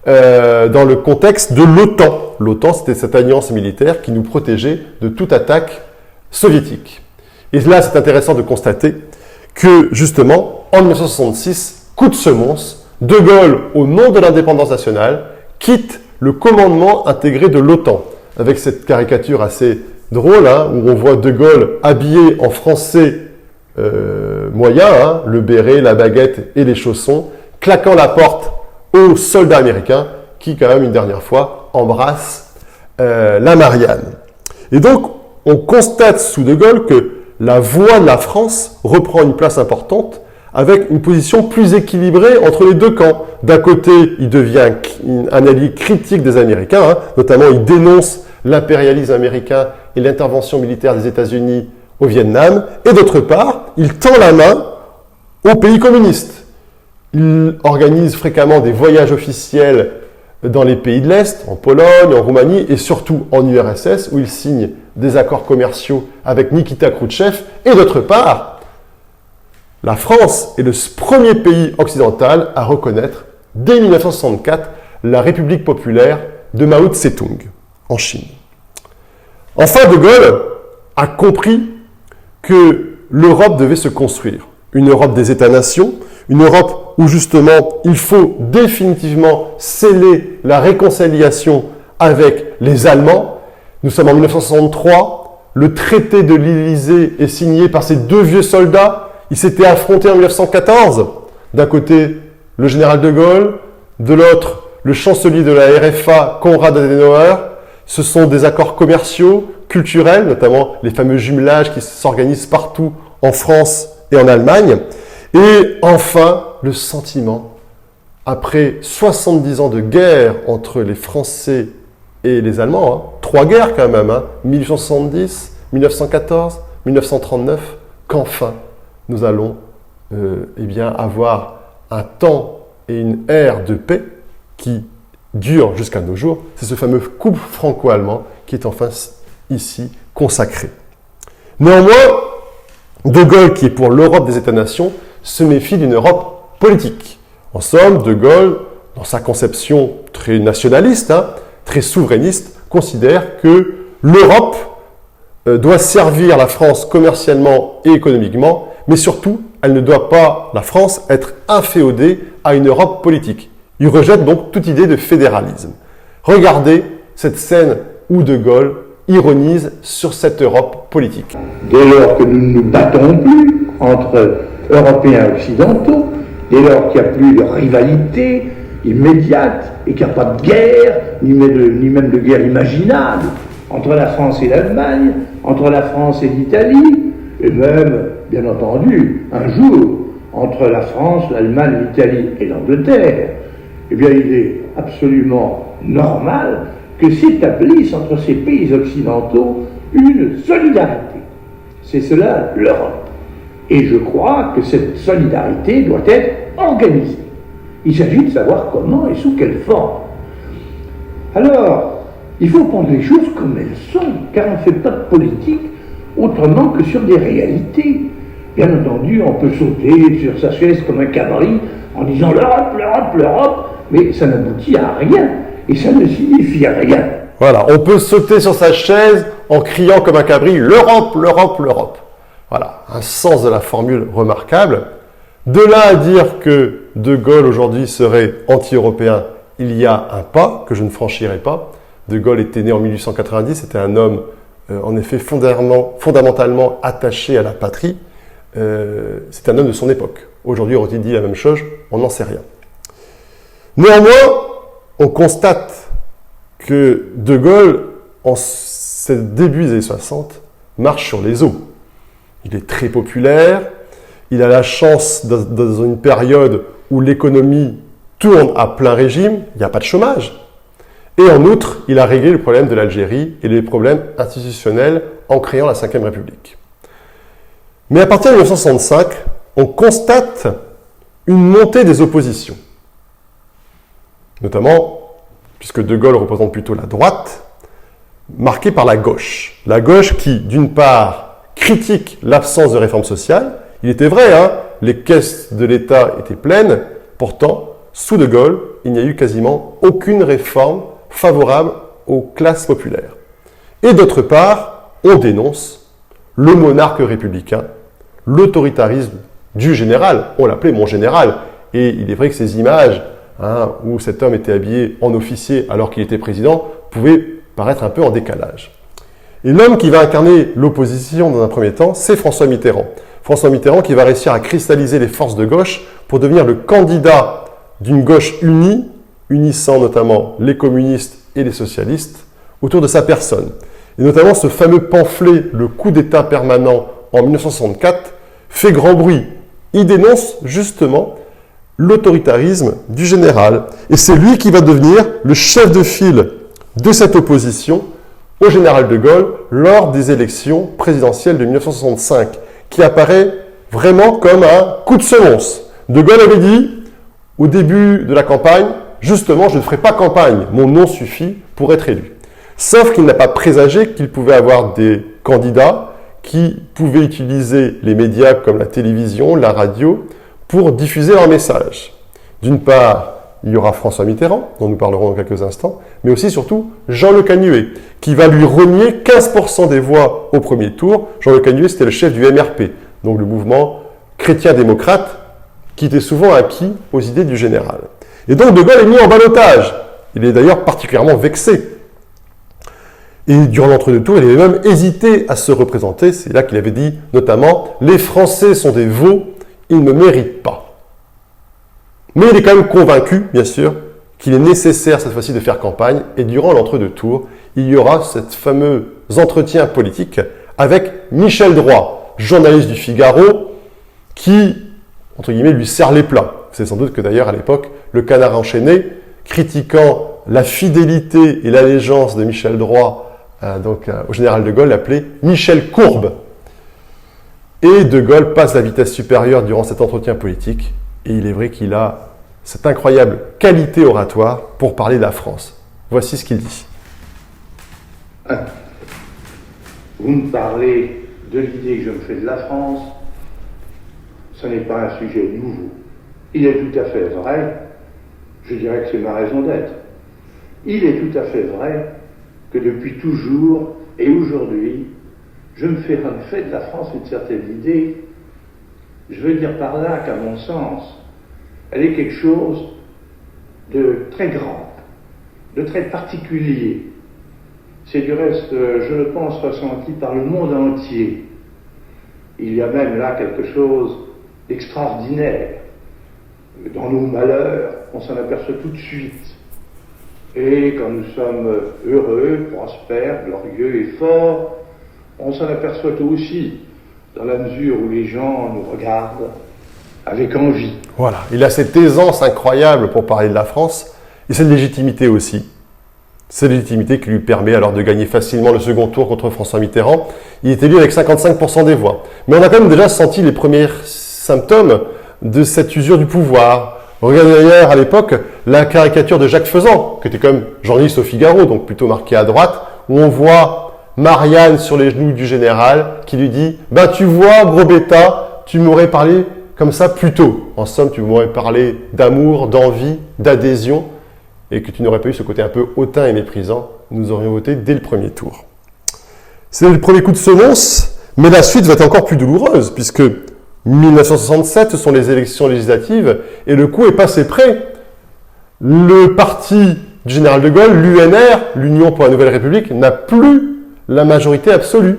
[SPEAKER 1] dans le contexte de l'OTAN. L'OTAN, c'était cette alliance militaire qui nous protégeait de toute attaque soviétique. Et là, c'est intéressant de constater que, justement, en 1966, coup de semonce, De Gaulle, au nom de l'indépendance nationale, quitte le commandement intégré de l'OTAN, avec cette caricature assez drôle, hein, où on voit De Gaulle habillé en français moyen, le béret, la baguette et les chaussons, claquant la porte aux soldats américains qui, quand même, une dernière fois, embrassent la Marianne. Et donc, on constate sous De Gaulle que la voix de la France reprend une place importante avec une position plus équilibrée entre les deux camps. D'un côté, il devient un allié critique des Américains, notamment il dénonce l'impérialisme américain et l'intervention militaire des États-Unis au Vietnam, et d'autre part, il tend la main aux pays communistes. Il organise fréquemment des voyages officiels dans les pays de l'Est, en Pologne, en Roumanie et surtout en URSS, où il signe des accords commerciaux avec Nikita Khrouchtchev. Et d'autre part, la France est le premier pays occidental à reconnaître, dès 1964, la République populaire de Mao Tse-tung, en Chine. Enfin, De Gaulle a compris que l'Europe devait se construire. Une Europe des États-nations, une Europe où justement il faut définitivement sceller la réconciliation avec les Allemands. Nous sommes en 1963, le traité de l'Élysée est signé par ces deux vieux soldats. Ils s'étaient affrontés en 1914. D'un côté, le général de Gaulle, de l'autre, le chancelier de la RFA, Konrad Adenauer. Ce sont des accords commerciaux, culturels, notamment les fameux jumelages qui s'organisent partout en France et en Allemagne. Et enfin, le sentiment, après 70 ans de guerre entre les Français et les Allemands, 3 guerres quand même, 1870, 1914, 1939, qu'enfin nous allons avoir un temps et une ère de paix qui dure jusqu'à nos jours. C'est ce fameux couple franco-allemand qui est enfin ici consacré. Néanmoins, De Gaulle, qui est pour l'Europe des États-nations, se méfie d'une Europe politique. En somme, De Gaulle, dans sa conception très nationaliste, très souverainiste, considère que l'Europe doit servir la France commercialement et économiquement, mais surtout, elle ne doit pas, la France, être inféodée à une Europe politique. Il rejette donc toute idée de fédéralisme. Regardez cette scène où De Gaulle ironise sur cette Europe politique.
[SPEAKER 9] Dès lors que nous ne nous battons plus entre Européens et Occidentaux, dès lors qu'il n'y a plus de rivalité immédiate et qu'il n'y a pas de guerre, ni même de guerre imaginable, entre la France et l'Allemagne, entre la France et l'Italie, et même, bien entendu, un jour, entre la France, l'Allemagne, l'Italie et l'Angleterre, eh bien, il est absolument normal que s'établisse entre ces pays occidentaux une solidarité. C'est cela l'Europe. Et je crois que cette solidarité doit être organisée. Il s'agit de savoir comment et sous quelle forme. Alors, il faut prendre les choses comme elles sont, car on ne fait pas de politique autrement que sur des réalités. Bien entendu, on peut sauter sur sa chaise comme un cabri en disant l'Europe, l'Europe, l'Europe, mais ça n'aboutit à rien, et ça ne signifie rien.
[SPEAKER 1] Voilà, on peut sauter sur sa chaise en criant comme un cabri l'Europe, l'Europe, l'Europe. Voilà, un sens de la formule remarquable. De là à dire que De Gaulle aujourd'hui serait anti-européen, il y a un pas que je ne franchirai pas. De Gaulle était né en 1890, c'était un homme en effet fondamentalement attaché à la patrie. C'est un homme de son époque. Aujourd'hui, aurait-il dit la même chose? On n'en sait rien. Néanmoins, on constate que De Gaulle, en ce début des années 60, marche sur les eaux. Il est très populaire, il a la chance, dans une période où l'économie tourne à plein régime, il n'y a pas de chômage. Et en outre, il a réglé le problème de l'Algérie et les problèmes institutionnels en créant la Ve République. Mais à partir de 1965, on constate une montée des oppositions. Notamment, puisque De Gaulle représente plutôt la droite, marquée par la gauche. La gauche qui, d'une part, critique l'absence de réforme sociale. Il était vrai, hein, les caisses de l'État étaient pleines. Pourtant, sous De Gaulle, il n'y a eu quasiment aucune réforme favorable aux classes populaires. Et d'autre part, on dénonce le monarque républicain, l'autoritarisme du général. On l'appelait mon général. Et il est vrai que ces images, hein, où cet homme était habillé en officier alors qu'il était président, pouvaient paraître un peu en décalage. Et l'homme qui va incarner l'opposition dans un premier temps, c'est François Mitterrand. François Mitterrand qui va réussir à cristalliser les forces de gauche pour devenir le candidat d'une gauche unie, unissant notamment les communistes et les socialistes autour de sa personne. Et notamment ce fameux pamphlet, le coup d'État permanent en 1964, fait grand bruit. Il dénonce justement l'autoritarisme du général. Et c'est lui qui va devenir le chef de file de cette opposition au général de Gaulle lors des élections présidentielles de 1965, qui apparaît vraiment comme un coup de semonce. De Gaulle avait dit, au début de la campagne, justement, je ne ferai pas campagne, mon nom suffit pour être élu. Sauf qu'il n'a pas présagé qu'il pouvait avoir des candidats qui pouvaient utiliser les médias comme la télévision, la radio, pour diffuser leur message. D'une part, il y aura François Mitterrand, dont nous parlerons dans quelques instants, mais aussi surtout Jean Le Canuet, qui va lui renier 15% des voix au premier tour. Jean Le Canuet, c'était le chef du MRP, donc le mouvement chrétien-démocrate, qui était souvent acquis aux idées du général. Et donc De Gaulle est mis en ballottage. Il est d'ailleurs particulièrement vexé. Et durant l'entre-deux-tours, il avait même hésité à se représenter. C'est là qu'il avait dit, notamment, « Les Français sont des veaux, ils ne me méritent pas ». Mais il est quand même convaincu, bien sûr, qu'il est nécessaire cette fois-ci de faire campagne. Et durant l'entre-deux-tours, il y aura cet fameux entretien politique avec Michel Droit, journaliste du Figaro, qui, entre guillemets, lui serre les plats. C'est sans doute que d'ailleurs, à l'époque, le Canard enchaîné, critiquant la fidélité et l'allégeance de Michel Droit au général de Gaulle, l'appelait Michel Courbe. Et de Gaulle passe la vitesse supérieure durant cet entretien politique. Et il est vrai qu'il a cette incroyable qualité oratoire pour parler de la France. Voici ce qu'il dit.
[SPEAKER 9] Vous me parlez de l'idée que je me fais de la France. Ce n'est pas un sujet nouveau. Il est tout à fait vrai, je dirais que c'est ma raison d'être. Il est tout à fait vrai que depuis toujours et aujourd'hui, je me fais de la France une certaine idée. Je veux dire par là qu'à mon sens, elle est quelque chose de très grand, de très particulier. C'est du reste, je le pense, ressenti par le monde entier. Il y a même là quelque chose d'extraordinaire. Dans nos malheurs, on s'en aperçoit tout de suite. Et quand nous sommes heureux, prospères, glorieux et forts, on s'en aperçoit aussi, dans la mesure où les gens nous regardent avec envie.
[SPEAKER 1] Voilà, il a cette aisance incroyable pour parler de la France, et cette légitimité aussi. Cette légitimité qui lui permet alors de gagner facilement le second tour contre François Mitterrand. Il est élu avec 55% des voix. Mais on a quand même déjà senti les premiers symptômes de cette usure du pouvoir. Regardez d'ailleurs à l'époque la caricature de Jacques Faisan, qui était quand même journaliste au Figaro, donc plutôt marqué à droite, où on voit Marianne sur les genoux du général qui lui dit « Ben tu vois, gros bêta, tu m'aurais parlé comme ça plus tôt. En somme, tu m'aurais parlé d'amour, d'envie, d'adhésion, et que tu n'aurais pas eu ce côté un peu hautain et méprisant. Nous aurions voté dès le premier tour. » C'est le premier coup de semonce, mais la suite va être encore plus douloureuse, puisque 1967, ce sont les élections législatives, et le coup est passé près. Le parti du général de Gaulle, l'UNR, l'Union pour la Nouvelle République, n'a plus la majorité absolue.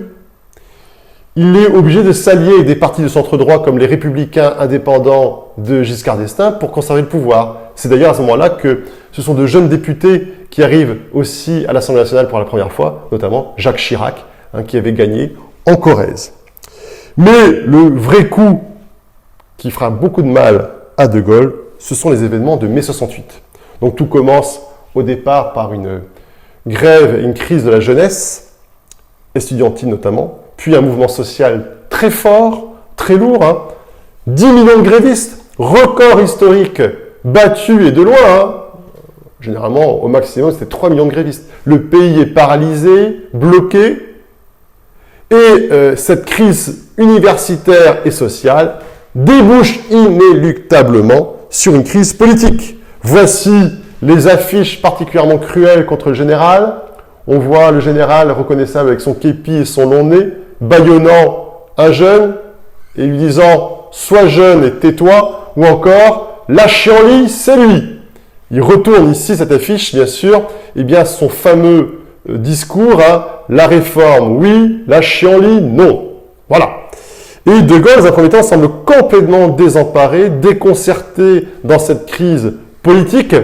[SPEAKER 1] Il est obligé de s'allier avec des partis de centre-droit comme les Républicains indépendants de Giscard d'Estaing pour conserver le pouvoir. C'est d'ailleurs à ce moment-là que ce sont de jeunes députés qui arrivent aussi à l'Assemblée nationale pour la première fois, notamment Jacques Chirac, qui avait gagné en Corrèze. Mais le vrai coup qui fera beaucoup de mal à De Gaulle, ce sont les événements de mai 68. Donc tout commence au départ par une grève et une crise de la jeunesse, estudiantine notamment, puis un mouvement social très fort, très lourd, 10 millions de grévistes. Record historique battu et de loin, hein. Généralement, au maximum, c'était 3 millions de grévistes. Le pays est paralysé, bloqué, et cette crise universitaire et sociale débouche inéluctablement sur une crise politique. Voici les affiches particulièrement cruelles contre le général. On voit le général reconnaissable avec son képi et son long nez, bâillonnant un jeune et lui disant « Sois jeune et tais-toi » ou encore « La chienlit, c'est lui ». Il retourne ici cette affiche, bien sûr, et bien son fameux discours, hein, la réforme, oui, la chienlit, non. Voilà. Et De Gaulle, dans un premier temps, semble complètement désemparé, déconcerté dans cette crise politique.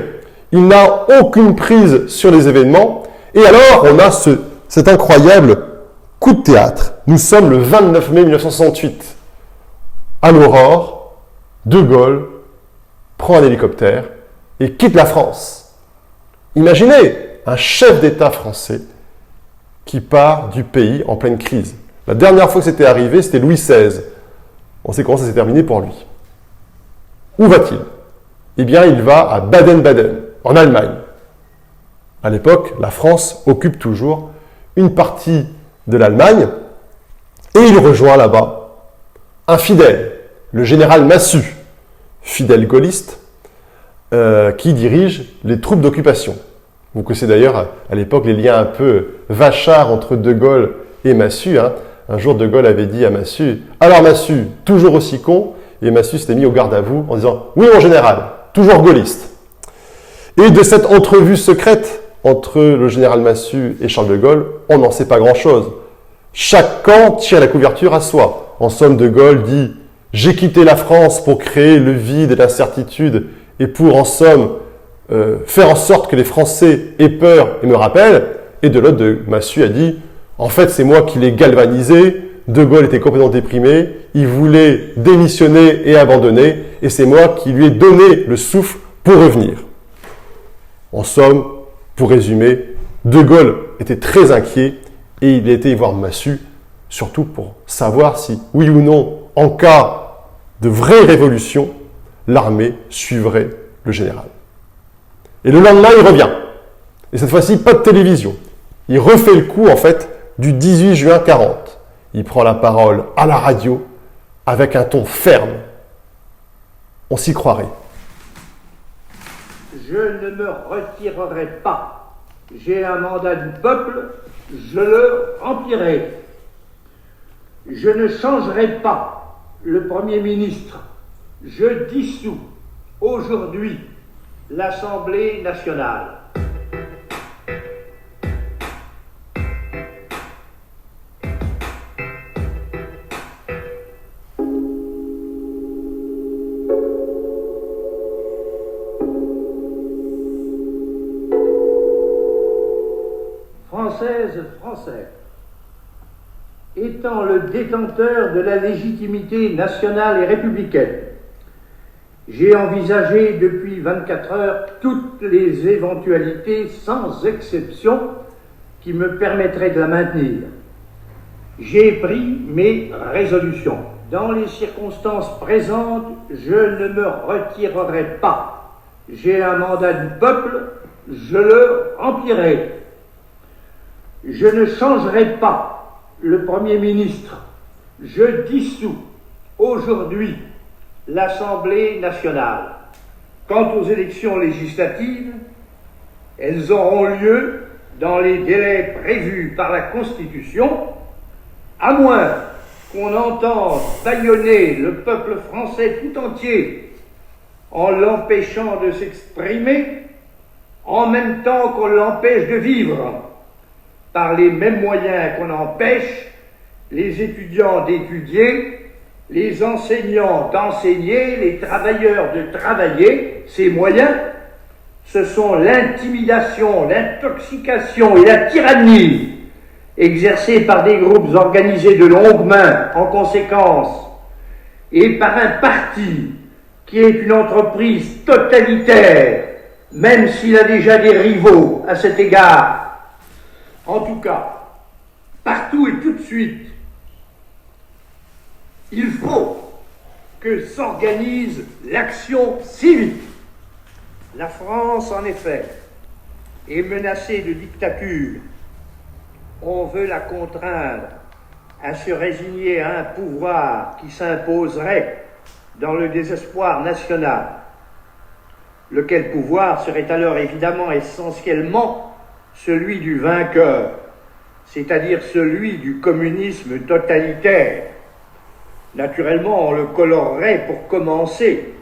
[SPEAKER 1] Il n'a aucune prise sur les événements. Et alors, on a cet incroyable coup de théâtre. Nous sommes le 29 mai 1968. À l'aurore, De Gaulle prend un hélicoptère et quitte la France. Imaginez un chef d'État français qui part du pays en pleine crise. La dernière fois que c'était arrivé, c'était Louis XVI. On sait comment ça s'est terminé pour lui. Où va-t-il? Eh bien, il va à Baden-Baden, en Allemagne. À l'époque, la France occupe toujours une partie de l'Allemagne et il rejoint là-bas un fidèle, le général Massu, fidèle gaulliste, qui dirige les troupes d'occupation. Vous connaissez d'ailleurs à l'époque les liens un peu vachards entre De Gaulle et Massu. Hein. Un jour, De Gaulle avait dit à Massu « Alors Massu, toujours aussi con ?» Et Massu s'était mis au garde à vous en disant « Oui, mon général, toujours gaulliste. » Et de cette entrevue secrète entre le général Massu et Charles de Gaulle, on n'en sait pas grand-chose. Chaque camp tire la couverture à soi. En somme, De Gaulle dit « J'ai quitté la France pour créer le vide et l'incertitude et pour, en somme, faire en sorte que les Français aient peur et me rappellent. » Et de l'autre, Massu a dit « En fait, c'est moi qui l'ai galvanisé. De Gaulle était complètement déprimé. Il voulait démissionner et abandonner. Et c'est moi qui lui ai donné le souffle pour revenir. » En somme, pour résumer, De Gaulle était très inquiet et il était voir Massu, surtout pour savoir si, oui ou non, en cas de vraie révolution, l'armée suivrait le général. Et le lendemain, il revient. Et cette fois-ci, pas de télévision. Il refait le coup, en fait, du 18 juin 40. Il prend la parole à la radio avec un ton ferme. On s'y croirait.
[SPEAKER 9] Je ne me retirerai pas. J'ai un mandat du peuple, je le remplirai. Je ne changerai pas le Premier ministre. Je dissous aujourd'hui l'Assemblée nationale. Français, étant le détenteur de la légitimité nationale et républicaine, j'ai envisagé depuis 24 heures toutes les éventualités sans exception qui me permettraient de la maintenir. J'ai pris mes résolutions. Dans les circonstances présentes, je ne me retirerai pas. J'ai un mandat du peuple, je le remplirai. Je ne changerai pas le Premier ministre. Je dissous aujourd'hui l'Assemblée nationale. Quant aux élections législatives, elles auront lieu dans les délais prévus par la Constitution, à moins qu'on entende bâillonner le peuple français tout entier en l'empêchant de s'exprimer, en même temps qu'on l'empêche de vivre, par les mêmes moyens qu'on empêche les étudiants d'étudier, les enseignants d'enseigner, les travailleurs de travailler. Ces moyens, ce sont l'intimidation, l'intoxication et la tyrannie exercée par des groupes organisés de longue main en conséquence, et par un parti qui est une entreprise totalitaire, même s'il a déjà des rivaux à cet égard. En tout cas, partout et tout de suite, il faut que s'organise l'action civique. La France, en effet, est menacée de dictature. On veut la contraindre à se résigner à un pouvoir qui s'imposerait dans le désespoir national. Lequel pouvoir serait alors évidemment essentiellement celui du vainqueur, c'est-à-dire celui du communisme totalitaire. Naturellement, on le colorerait pour commencer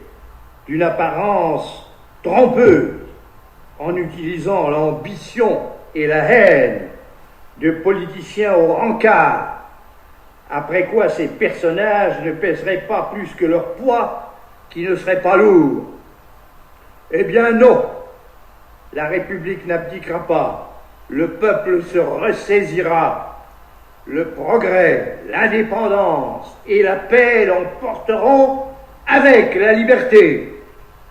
[SPEAKER 9] d'une apparence trompeuse en utilisant l'ambition et la haine de politiciens au rencard, après quoi ces personnages ne pèseraient pas plus que leur poids, qui ne serait pas lourd. Eh bien non, la République n'abdiquera pas, le peuple se ressaisira. Le progrès, l'indépendance et la paix l'emporteront avec la liberté.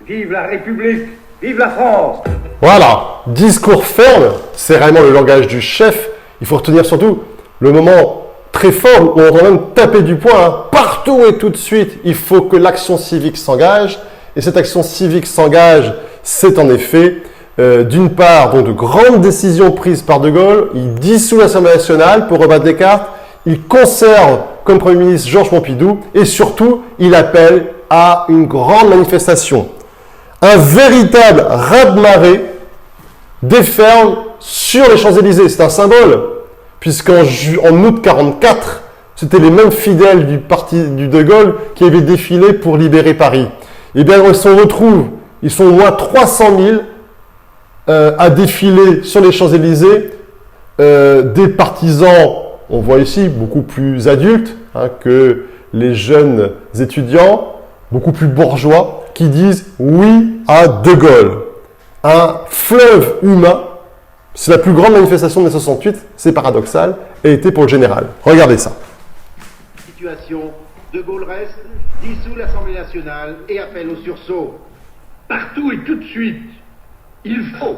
[SPEAKER 9] Vive la République, vive la France.
[SPEAKER 1] Voilà, discours ferme, c'est réellement le langage du chef. Il faut retenir surtout le moment très fort où on va même taper du poing, hein. Partout et tout de suite. Il faut que l'action civique s'engage. Et cette action civique s'engage, c'est en effet, d'une part, donc, de grandes décisions prises par De Gaulle. Il dissout l'Assemblée nationale pour rebattre les cartes. Il conserve comme Premier ministre Georges Pompidou. Et surtout, il appelle à une grande manifestation. Un véritable raz-de-marée déferle sur les Champs-Élysées. C'est un symbole, puisqu'en août 1944, c'était les mêmes fidèles du parti du De Gaulle qui avaient défilé pour libérer Paris. Eh bien, on se retrouve, ils sont au moins 300 000 à défiler sur les Champs-Élysées, des partisans, on voit ici, beaucoup plus adultes hein, que les jeunes étudiants, beaucoup plus bourgeois, qui disent oui à De Gaulle. Un fleuve humain, c'est la plus grande manifestation de mai 68, c'est paradoxal, a été pour le général. Regardez ça.
[SPEAKER 10] Situation, De Gaulle reste, dissout l'Assemblée nationale et appelle au sursaut.
[SPEAKER 9] Partout et tout de suite, il faut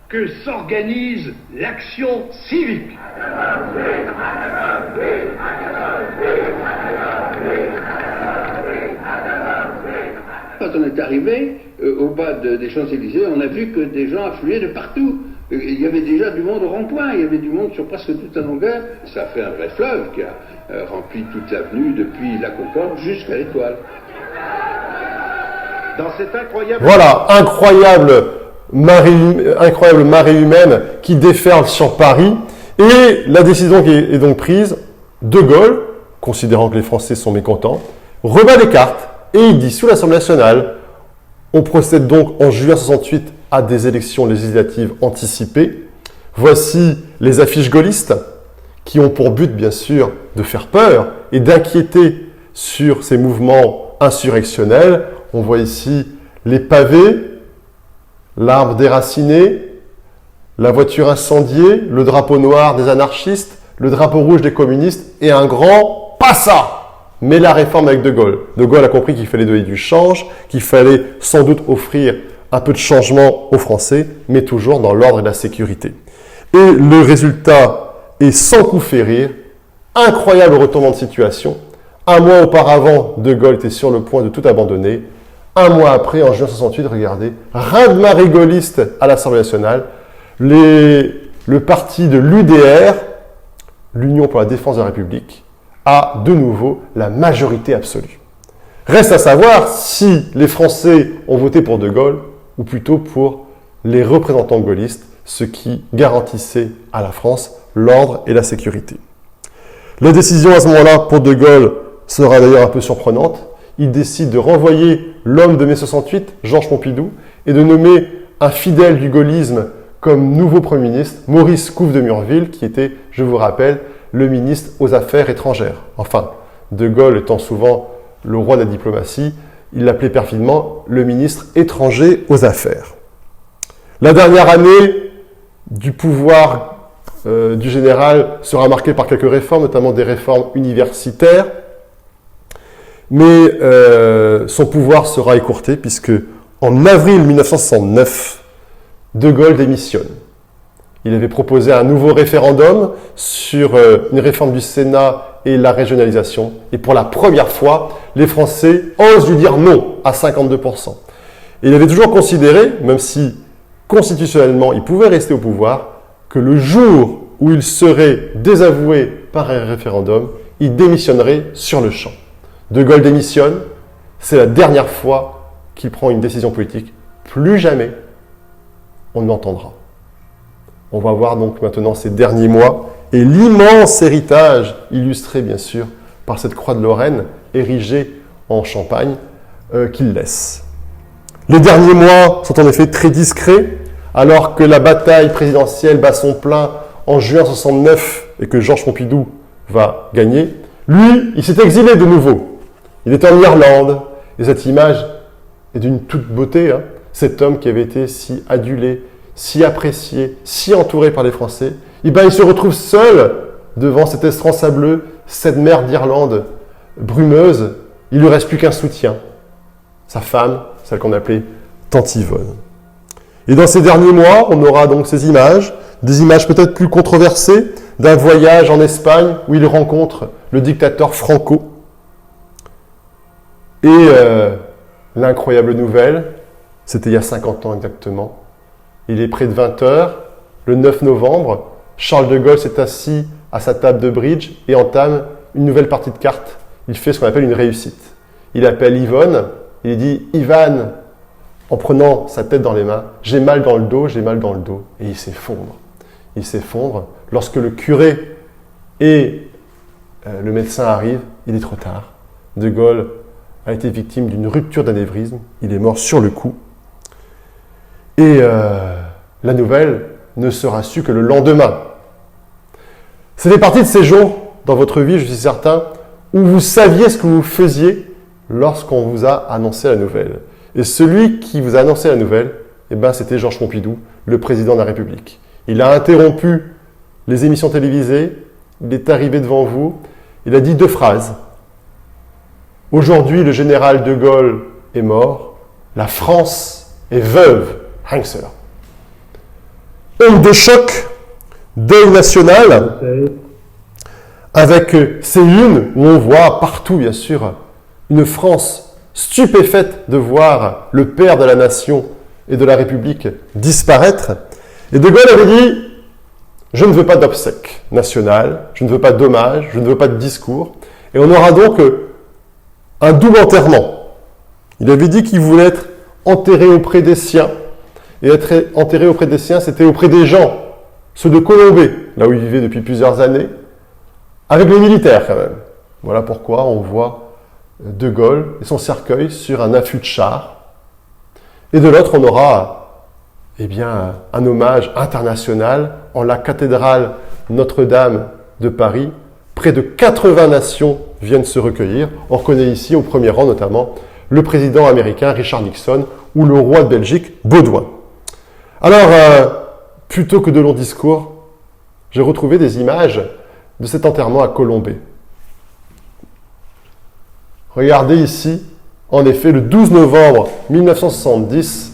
[SPEAKER 9] que s'organise l'action civique.
[SPEAKER 11] Quand on est arrivé au bas des Champs-Élysées, on a vu que des gens affluaient de partout. Il y avait déjà du monde au rond-point, il y avait du monde sur presque toute la longueur. Ça fait un vrai fleuve qui a rempli toute l'avenue depuis la Concorde jusqu'à l'Étoile.
[SPEAKER 10] Dans cette incroyable...
[SPEAKER 1] Voilà, incroyable marée humaine qui déferle sur Paris. Et la décision qui est donc prise, De Gaulle, considérant que les Français sont mécontents, rebat les cartes et il dissout l'Assemblée nationale. On procède donc en juin 68 à des élections législatives anticipées. Voici les affiches gaullistes qui ont pour but, bien sûr, de faire peur et d'inquiéter sur ces mouvements insurrectionnels. On voit ici les pavés, l'arbre déraciné, la voiture incendiée, le drapeau noir des anarchistes, le drapeau rouge des communistes et un grand « pas ça !» Mais la réforme avec De Gaulle. De Gaulle a compris qu'il fallait donner du change, qu'il fallait sans doute offrir un peu de changement aux Français, mais toujours dans l'ordre et la sécurité. Et le résultat est sans coup férir, incroyable retournement de situation. Un mois auparavant, De Gaulle était sur le point de tout abandonner. Un mois après, en juin 68, regardez, raz-de-marée gaulliste à l'Assemblée nationale, le parti de l'UDR, l'Union pour la défense de la République, a de nouveau la majorité absolue. Reste à savoir si les Français ont voté pour De Gaulle ou plutôt pour les représentants gaullistes, ce qui garantissait à la France l'ordre et la sécurité. La décision à ce moment-là pour De Gaulle sera d'ailleurs un peu surprenante. Il décide de renvoyer l'homme de mai 68, Georges Pompidou, et de nommer un fidèle du gaullisme comme nouveau Premier ministre, Maurice Couve de Murville, qui était, je vous rappelle, le ministre aux Affaires étrangères. Enfin, De Gaulle étant souvent le roi de la diplomatie, il l'appelait perfidement le ministre étranger aux Affaires. La dernière année du pouvoir du général sera marquée par quelques réformes, notamment des réformes universitaires, mais son pouvoir sera écourté puisque en avril 1969, De Gaulle démissionne. Il avait proposé un nouveau référendum sur une réforme du Sénat et la régionalisation. Et pour la première fois, les Français osent lui dire non à 52%. Et il avait toujours considéré, même si constitutionnellement il pouvait rester au pouvoir, que le jour où il serait désavoué par un référendum, il démissionnerait sur le champ. De Gaulle démissionne, c'est la dernière fois qu'il prend une décision politique. Plus jamais on l'entendra. On va voir donc maintenant ces derniers mois et l'immense héritage illustré bien sûr par cette croix de Lorraine érigée en Champagne qu'il laisse. Les derniers mois sont en effet très discrets, alors que la bataille présidentielle bat son plein en juin 69 et que Georges Pompidou va gagner. Lui, il s'est exilé de nouveau. Il est en Irlande et cette image est d'une toute beauté. Cet homme qui avait été si adulé, si apprécié, si entouré par les Français, il se retrouve seul devant cet estran sableux, cette mer d'Irlande brumeuse. Il ne lui reste plus qu'un soutien, sa femme, celle qu'on appelait Tante Yvonne. Et dans ces derniers mois, on aura donc ces images, des images peut-être plus controversées, d'un voyage en Espagne où il rencontre le dictateur Franco. Et l'incroyable nouvelle, c'était il y a 50 ans exactement. Il est près de 20h, le 9 novembre, Charles de Gaulle s'est assis à sa table de bridge et entame une nouvelle partie de cartes. Il fait ce qu'on appelle une réussite. Il appelle Yvonne, il dit « Ivan », en prenant sa tête dans les mains, « J'ai mal dans le dos, j'ai mal dans le dos ». Et il s'effondre. Il s'effondre. Lorsque le curé et le médecin arrivent, il est trop tard. De Gaulle a été victime d'une rupture d'anévrisme. Il est mort sur le coup. Et la nouvelle ne sera sue que le lendemain. C'est fait partie de ces jours dans votre vie, je suis certain, où vous saviez ce que vous faisiez lorsqu'on vous a annoncé la nouvelle. Et celui qui vous a annoncé la nouvelle, c'était Georges Pompidou, le président de la République. Il a interrompu les émissions télévisées, il est arrivé devant vous, il a dit 2 phrases. Aujourd'hui, le général de Gaulle est mort, la France est veuve. Rien que cela. Onde de choc, deuil national, avec ces unes où on voit partout, bien sûr, une France stupéfaite de voir le père de la nation et de la République disparaître. Et de Gaulle avait dit « Je ne veux pas d'obsèques nationales, je ne veux pas d'hommage, je ne veux pas de discours. » Et on aura donc un double enterrement. Il avait dit qu'il voulait être enterré auprès des siens. Et être enterré auprès des siens, c'était auprès des gens, ceux de Colombey, là où il vivait depuis plusieurs années, avec les militaires quand même. Voilà pourquoi on voit De Gaulle et son cercueil sur un affût de char. Et de l'autre, on aura un hommage international en la cathédrale Notre-Dame de Paris. Près de 80 nations viennent se recueillir. On reconnaît ici, au premier rang notamment, le président américain Richard Nixon ou le roi de Belgique Baudouin. Alors, plutôt que de longs discours, j'ai retrouvé des images de cet enterrement à Colombey. Regardez ici, en effet, le 12 novembre 1970,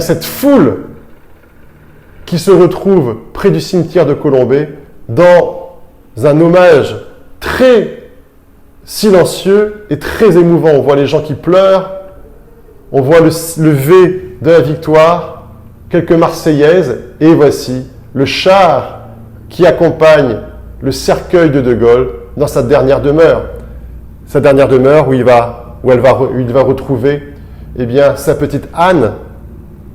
[SPEAKER 1] cette foule qui se retrouve près du cimetière de Colombey dans un hommage très silencieux et très émouvant. On voit les gens qui pleurent, on voit le V de la victoire, quelques Marseillaises, et voici le char qui accompagne le cercueil de De Gaulle dans sa dernière demeure. Sa dernière demeure où il va retrouver sa petite Anne,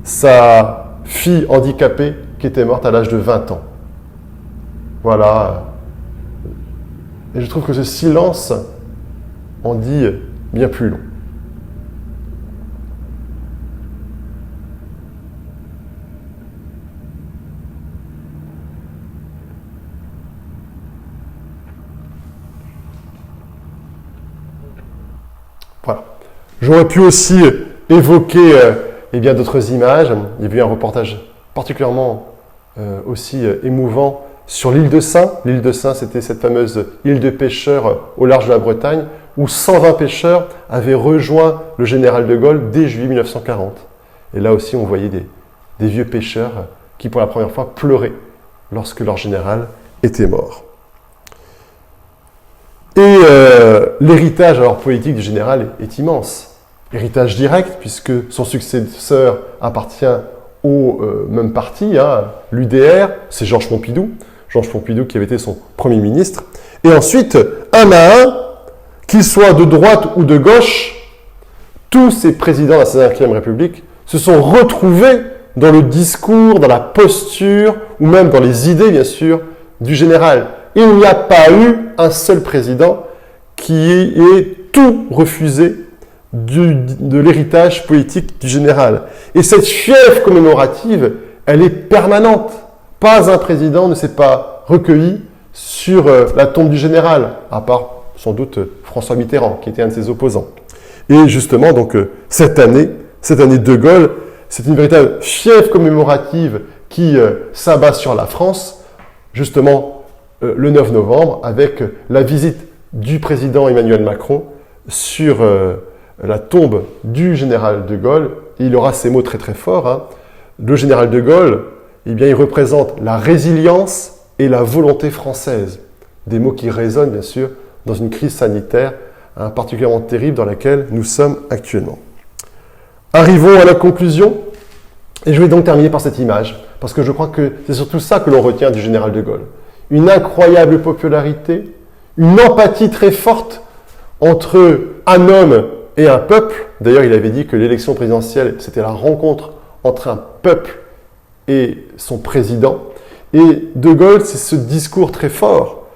[SPEAKER 1] sa fille handicapée qui était morte à l'âge de 20 ans. Voilà. Et je trouve que ce silence en dit bien plus long. Voilà. J'aurais pu aussi évoquer d'autres images. Il y a eu un reportage particulièrement aussi émouvant sur l'île de Sein. L'île de Sein, c'était cette fameuse île de pêcheurs au large de la Bretagne, où 120 pêcheurs avaient rejoint le général de Gaulle dès juillet 1940. Et là aussi, on voyait des vieux pêcheurs qui, pour la première fois, pleuraient lorsque leur général était mort. Et l'héritage alors politique du général est immense. Héritage direct, puisque son successeur appartient au même parti, hein, l'UDR, c'est Georges Pompidou. Georges Pompidou qui avait été son Premier ministre. Et ensuite, un à un, qu'ils soient de droite ou de gauche, tous ces présidents de la 5e République se sont retrouvés dans le discours, dans la posture, ou même dans les idées, bien sûr, du général. Il n'y a pas eu un seul président qui ait tout refusé de l'héritage politique du général. Et cette fièvre commémorative, elle est permanente. Pas un président ne s'est pas recueilli sur la tombe du général, à part sans doute François Mitterrand, qui était un de ses opposants. Et justement, donc, cette année de Gaulle, c'est une véritable fièvre commémorative qui s'abat sur la France, justement le 9 novembre, avec la visite du président Emmanuel Macron sur la tombe du général de Gaulle. Et il aura ces mots très très forts. Hein. Le général de Gaulle, eh bien, il représente la résilience et la volonté française. Des mots qui résonnent, bien sûr, dans une crise sanitaire hein, particulièrement terrible dans laquelle nous sommes actuellement. Arrivons à la conclusion. Et je vais donc terminer par cette image, parce que je crois que c'est surtout ça que l'on retient du général de Gaulle. Une incroyable popularité, une empathie très forte entre un homme et un peuple. D'ailleurs, il avait dit que l'élection présidentielle, c'était la rencontre entre un peuple et son président. Et de Gaulle, c'est ce discours très fort.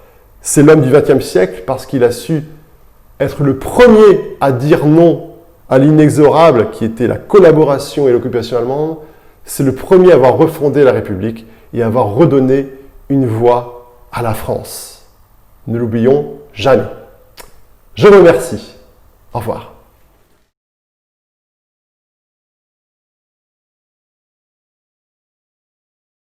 [SPEAKER 1] C'est l'homme du XXe siècle parce qu'il a su être le premier à dire non à l'inexorable qui était la collaboration et l'occupation allemande. C'est le premier à avoir refondé la République et à avoir redonné une voix à la France. Ne l'oublions jamais. Je vous remercie. Au revoir.